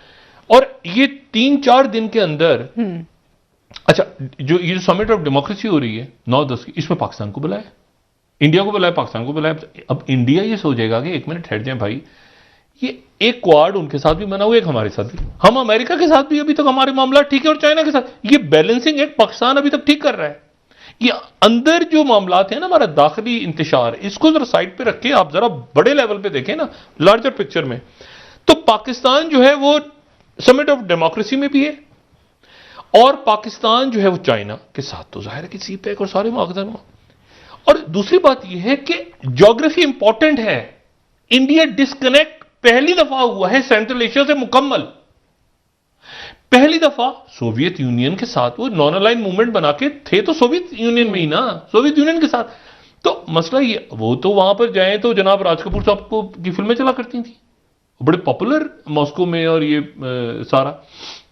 और ये 3-4 दिन के अंदर अच्छा, जो ये समिट ऑफ डेमोक्रेसी हो रही है 9-10 की, इसमें पाकिस्तान को बुलाया, इंडिया को बुलाया, पाकिस्तान को बुलाया। अब इंडिया ये सोचेगा कि एक मिनट ठहर जाए भाई, ये एक क्वाड उनके साथ भी बना हुआ, एक हमारे साथ भी, हम अमेरिका के साथ भी अभी तक हमारे मामला ठीक है और चाइना के साथ ये बैलेंसिंग एक पाकिस्तान अभी तक ठीक कर रहा है। ये अंदर जो मामला है ना हमारा दाखिली इंतशार, इसको जरा साइड पे रखे, आप जरा बड़े लेवल पे देखें ना, लार्जर पिक्चर में, तो पाकिस्तान जो है वो समिट ऑफ डेमोक्रेसी में भी है और पाकिस्तान जो है वो चाइना के साथ तो जाहिर है कि सीपैक और सारे मागज़र में। और दूसरी बात यह है कि ज्योग्राफी इंपॉर्टेंट है। इंडिया डिस्कनेक्ट पहली दफा हुआ है सेंट्रल एशिया से मुकम्मल, पहली दफा। सोवियत यूनियन के साथ वो नॉन अलाइन मूवमेंट बना के थे तो सोवियत यूनियन में ही ना, सोवियत यूनियन के साथ। तो मसला ये, वो तो वहां पर जाए तो जनाब राज कपूर साहब को की फिल्में चला करती थी, बड़े पॉपुलर मॉस्को में और ये सारा।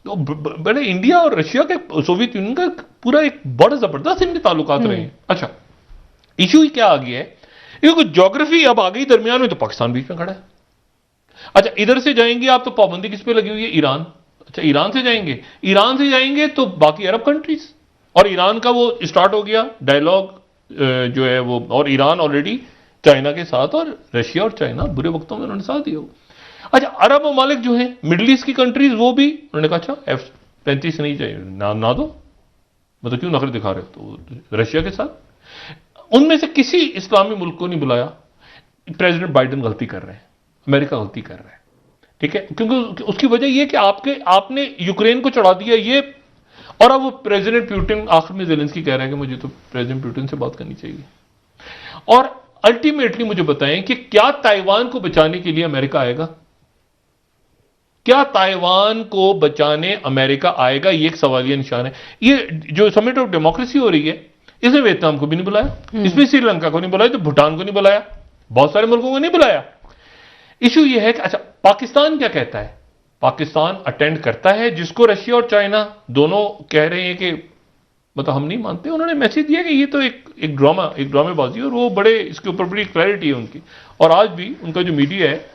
तो बड़े इंडिया और रशिया के सोवियत यूनियन का पूरा एक बड़ा जबरदस्त इनके ताल्लुकात रहे हैं। अच्छा, इशू ही क्या आ गया है, क्योंकि ज्योग्राफी अब आ गई दरमियान में, तो पाकिस्तान बीच में खड़ा है। अच्छा, इधर से जाएंगे आप तो पाबंदी किस पे लगी हुई है, ईरान। अच्छा, ईरान से जाएंगे तो बाकी अरब कंट्रीज, और ईरान का वो स्टार्ट हो गया डायलॉग जो है वो, और ईरान ऑलरेडी चाइना के साथ, और रशिया और चाइना बुरे वक्तों में उन्होंने साथ दिया। अच्छा, अरब ममालिक जो है मिडिल ईस्ट की कंट्रीज, वो भी उन्होंने कहा अच्छा F-35 नहीं चाहिए, ना दो, मतलब क्यों नखरे दिखा रहे हो, तो रशिया के साथ। उनमें से किसी इस्लामी मुल्क को नहीं बुलाया। प्रेसिडेंट बाइडेन गलती कर रहे हैं, अमेरिका गलती कर रहा है, ठीक है, क्योंकि उसकी वजह यह कि आपने यूक्रेन को चढ़ा दिया ये, और अब वो प्रेसिडेंट पुतिन आखिर में जेलेंस्की कह रहे हैं कि मुझे तो प्रेसिडेंट पुतिन से बात करनी चाहिए। और अल्टीमेटली मुझे बताएं कि क्या ताइवान को बचाने के लिए अमेरिका आएगा? क्या ताइवान को बचाने अमेरिका आएगा? ये एक सवालिया निशान है। ये जो समिट ऑफ डेमोक्रेसी हो रही है, इसमें वियतनाम को भी नहीं बुलाया, इसमें श्रीलंका को नहीं बुलाया, तो भूटान को नहीं बुलाया, बहुत सारे मुल्कों को नहीं बुलाया। इशू ये है कि अच्छा, पाकिस्तान क्या कहता है? पाकिस्तान अटेंड करता है, जिसको रशिया और चाइना दोनों कह रहे हैं कि मतलब हम नहीं मानते। उन्होंने मैसेज दिया कि ये तो एक ड्रामेबाजी, और वो बड़े इसके ऊपर बड़ी क्लैरिटी है उनकी, और आज भी उनका जो मीडिया है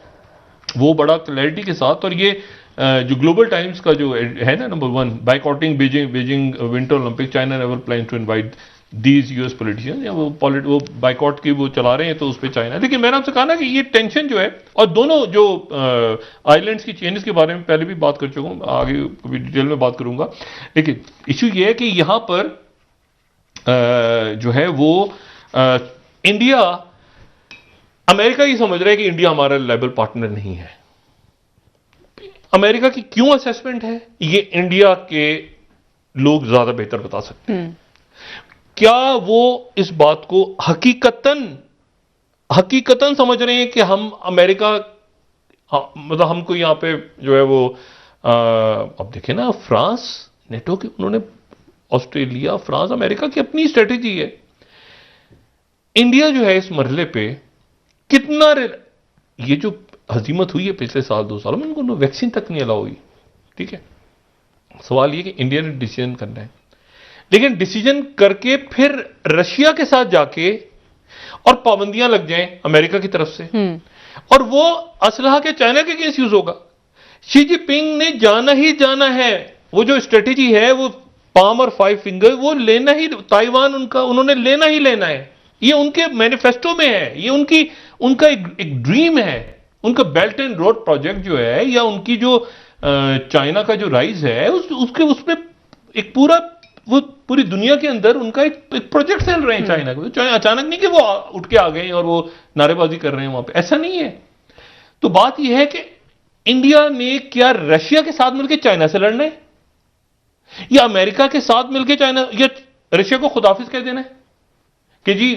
वो बड़ा क्लैरिटी के साथ। और ये जो ग्लोबल टाइम्स का जो है ना number 1, boycotting Beijing winter Olympic, China never plan to invite these US politician, या वो बाइकॉट की वो चला रहे हैं, तो उस पर चाइना। लेकिन मैंने आपसे कहा ना कि ये टेंशन जो है, और दोनों जो आइलैंड्स की चेंजेस के बारे में पहले भी बात कर चुका हूं, आगे कभी डिटेल में बात करूंगा। लेकिन इशू ये है कि यहां पर जो है वो इंडिया, अमेरिका ये समझ रहा है कि इंडिया हमारा लेबल पार्टनर नहीं है। अमेरिका की क्यों असेसमेंट है, ये इंडिया के लोग ज्यादा बेहतर बता सकते हैं। क्या वो इस बात को हकीकतन समझ रहे हैं कि हम अमेरिका, मतलब हमको यहां पे जो है वो अब देखें ना, फ्रांस नेटो के, उन्होंने ऑस्ट्रेलिया, फ्रांस, अमेरिका की अपनी स्ट्रेटेजी है। इंडिया जो है इस मरहले पे कितना, ये जो हजीमत हुई है पिछले साल 2 सालों में, उनको वैक्सीन तक नहीं अलाउ हुई। ठीक है, सवाल ये कि इंडिया ने डिसीजन करना है, लेकिन डिसीजन करके फिर रशिया के साथ जाके और पाबंदियां लग जाएं अमेरिका की तरफ से, और वो असलहा के चाइना के अगेंस्ट यूज होगा। शी जिनपिंग ने जाना ही जाना है, वो जो स्ट्रेटेजी है वो पाम और 5 फिंगर वो लेना ही, ताइवान उनका उन्होंने लेना ही लेना है, ये उनके मैनिफेस्टो में है, ये उनका एक ड्रीम है। उनका बेल्ट एंड रोड प्रोजेक्ट जो है, या उनकी जो चाइना का जो राइज है उसमें एक पूरी दुनिया के अंदर उनका एक प्रोजेक्ट चल रहे हैं चाइना को। चाइना अचानक नहीं कि वो उठ के आ गए और वो नारेबाजी कर रहे हैं वहां पे, ऐसा नहीं है। तो बात यह है कि इंडिया ने क्या रशिया के साथ मिलकर चाइना से लड़ना है, या अमेरिका के साथ मिलकर चाइना या रशिया को खुदाफिज कह देना है कि जी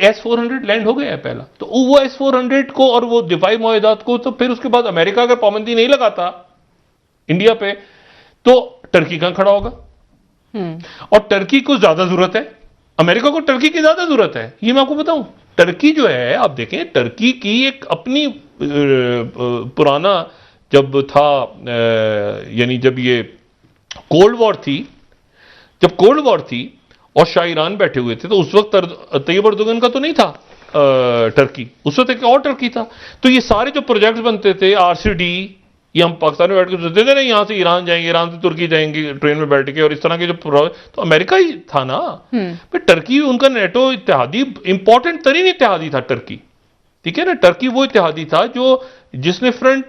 S-400 लैंड हो गया है पहला, तो वो S-400 को और वो दिफाई मुआहदात को, तो फिर उसके बाद अमेरिका अगर पाबंदी नहीं लगाता इंडिया पे तो टर्की कहां खड़ा होगा? और टर्की को ज्यादा जरूरत है, अमेरिका को टर्की की ज्यादा जरूरत है। ये मैं आपको बताऊं, टर्की जो है, आप देखें टर्की की एक अपनी पुराना जब था, यानी जब ये कोल्ड वॉर थी और शाह ईरान बैठे हुए थे, तो उस वक्त तैयब अर्दोगन का तो नहीं था टर्की, उस वक्त एक और टर्की था। तो ये सारे जो प्रोजेक्ट्स बनते थे RCD, ये हम पाकिस्तान में बैठ के सोचते थे ना, यहां से ईरान जाएंगे, ईरान से तुर्की जाएंगे ट्रेन में बैठ के, और इस तरह के जो तो अमेरिका ही था ना। पर टर्की उनका नेटो इत्तेहादी, इंपॉर्टेंट तरीन इत्तेहादी था टर्की। ठीक है ना, टर्की वो इत्तेहादी था जिसने फ्रंट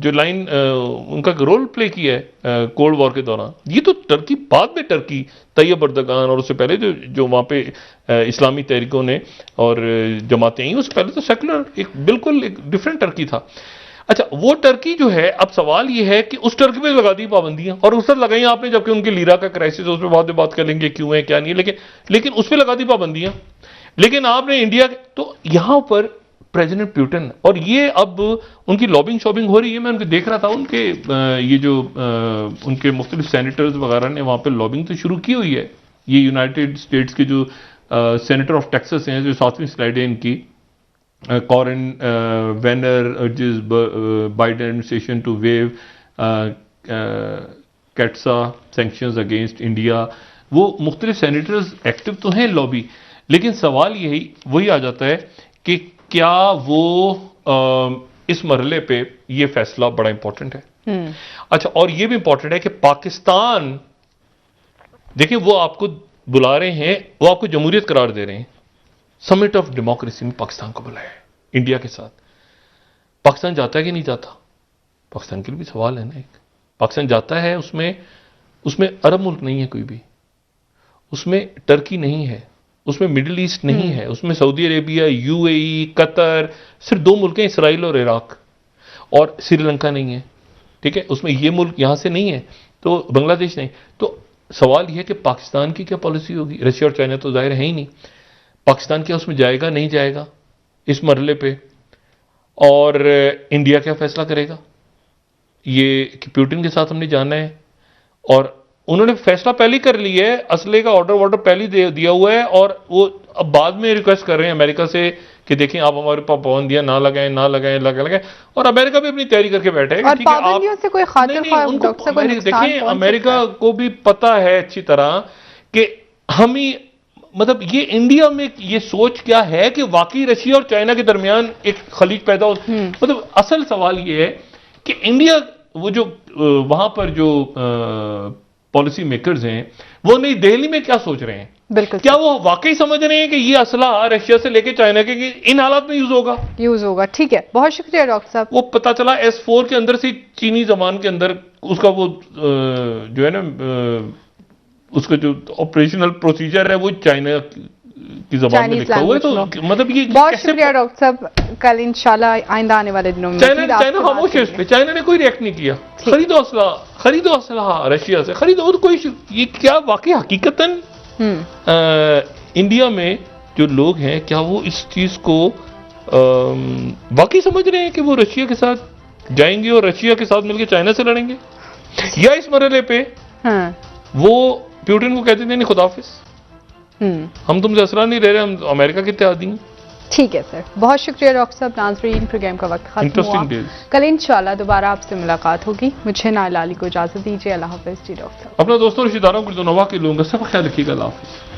जो लाइन उनका रोल प्ले किया है कोल्ड वॉर के दौरान। ये तो टर्की, बाद में टर्की तैयब अर्दोगन और उससे पहले जो वहां पे इस्लामी तहरीकों ने और जमातें आई, उससे पहले तो सेकुलर बिल्कुल एक डिफरेंट टर्की था। अच्छा, वो टर्की जो है, अब सवाल ये है कि उस टर्की पे लगा दी पाबंदियां, और उस पर लगाई आपने, जबकि उनकी लीरा का क्राइसिस, उस पर बाद में बात कर लेंगे क्यों है क्या नहीं है, लेकिन उस पर लगा दी पाबंदियां। लेकिन आपने इंडिया, तो यहां पर प्रेसिडेंट पुतिन, और ये अब उनकी लॉबिंग शॉबिंग हो रही है, मैं उनके देख रहा था, उनके ये जो उनके मुख्तलिफ सेनेटर्स वगैरह ने वहां पर लॉबिंग तो शुरू की हुई है। ये यूनाइटेड स्टेट्स के जो सेनेटर ऑफ टेक्सास हैं, जो 7वीं स्लाइड है इनकी, Corin Venner urges Biden administration to waive CAATSA sanctions against India। वो मुख्तलिफ सेनेटर्स एक्टिव तो हैं लॉबी, लेकिन सवाल वही आ जाता है कि क्या वो इस मरहले पे ये फैसला बड़ा इंपॉर्टेंट है। अच्छा, और ये भी इंपॉर्टेंट है कि पाकिस्तान, देखिए वो आपको बुला रहे हैं, वो आपको जमहूरियत करार दे रहे हैं, समिट ऑफ डेमोक्रेसी में पाकिस्तान को बुलाया है इंडिया के साथ। पाकिस्तान जाता है कि नहीं जाता? पाकिस्तान के लिए भी सवाल है ना एक। पाकिस्तान जाता है, उसमें अरब मुल्क नहीं है कोई भी, उसमें टर्की नहीं है, उसमें मिडिल ईस्ट नहीं है, उसमें सऊदी अरेबिया, UAE, कतर, सिर्फ 2 मुल्क हैं, इसराइल और इराक, और श्रीलंका नहीं है। ठीक है, उसमें ये मुल्क यहां से नहीं है, तो बांग्लादेश नहीं। तो सवाल यह है कि पाकिस्तान की क्या पॉलिसी होगी? रशिया और चाइना तो जाहिर है ही नहीं, पाकिस्तान क्या उसमें जाएगा नहीं जाएगा इस मरहले पे, और इंडिया क्या फैसला करेगा? ये कि पुतिन के साथ हमने जाना है, और उन्होंने फैसला पहले ही कर लिया है, असले का ऑर्डर पहले ही दिया हुआ है, और वो अब बाद में रिक्वेस्ट कर रहे हैं अमेरिका से कि देखें आप हमारे पास पाबंदियां ना लगाएं, और अमेरिका भी अपनी तैयारी करके बैठे है कि पाबंदियों से कोई खातिर देखिए, अमेरिका को भी पता है अच्छी तरह कि हम ही, मतलब ये इंडिया में ये सोच क्या है कि वाकई रशिया और चाइना के दरमियान एक खलीज पैदा हो। मतलब असल सवाल ये है कि इंडिया, वो जो वहां पर जो पॉलिसी मेकर्स हैं, वो नई दिल्ली में क्या सोच रहे हैं? बिल्कुल, क्या वो वाकई समझ रहे हैं कि ये असला रशिया से लेके चाइना के इन हालात में यूज होगा? ठीक है, बहुत शुक्रिया डॉक्टर साहब। वो पता चला S-4 के अंदर से चीनी जबान के अंदर उसका वो जो है ना, उसका जो ऑपरेशनल प्रोसीजर है वो चाइना की जबान में लिखा हुआ है। तो मतलब ये बहुत शुक्रिया डॉक्टर साहब। कल इंशाल्लाह आइंदा आने वाले दिनों में चाइना खामोश है इस पे, चाइना ने कोई रिएक्ट नहीं किया। खरीदो असला रशिया से, खरीदो। तो कोई ये क्या वाकई हकीकतन इंडिया में जो लोग हैं, क्या वो इस चीज को वाकई समझ रहे हैं कि वो रशिया के साथ जाएंगे और रशिया के साथ मिलकर चाइना से लड़ेंगे, या इस मरहले पे वो पुतिन को कहते थे नहीं खुदाफिज, हम तुमसे असरा नहीं रह रहे, हम अमेरिका के इत्तेहादी हैं। ठीक है सर, बहुत शुक्रिया डॉक्टर साहब। नाज़रीन, प्रोग्राम का वक्त खत्म हुआ। कल इंशाल्लाह दोबारा आपसे मुलाकात होगी। मुझे नाइला अली को इजाजत दीजिए। अल्लाह हाफिज़ जी डॉक्टर साहब। अपना दोस्तों रिश्तेदारों को के लोगों का सब ख्याल रखिएगा। अल्लाह हाफिज़।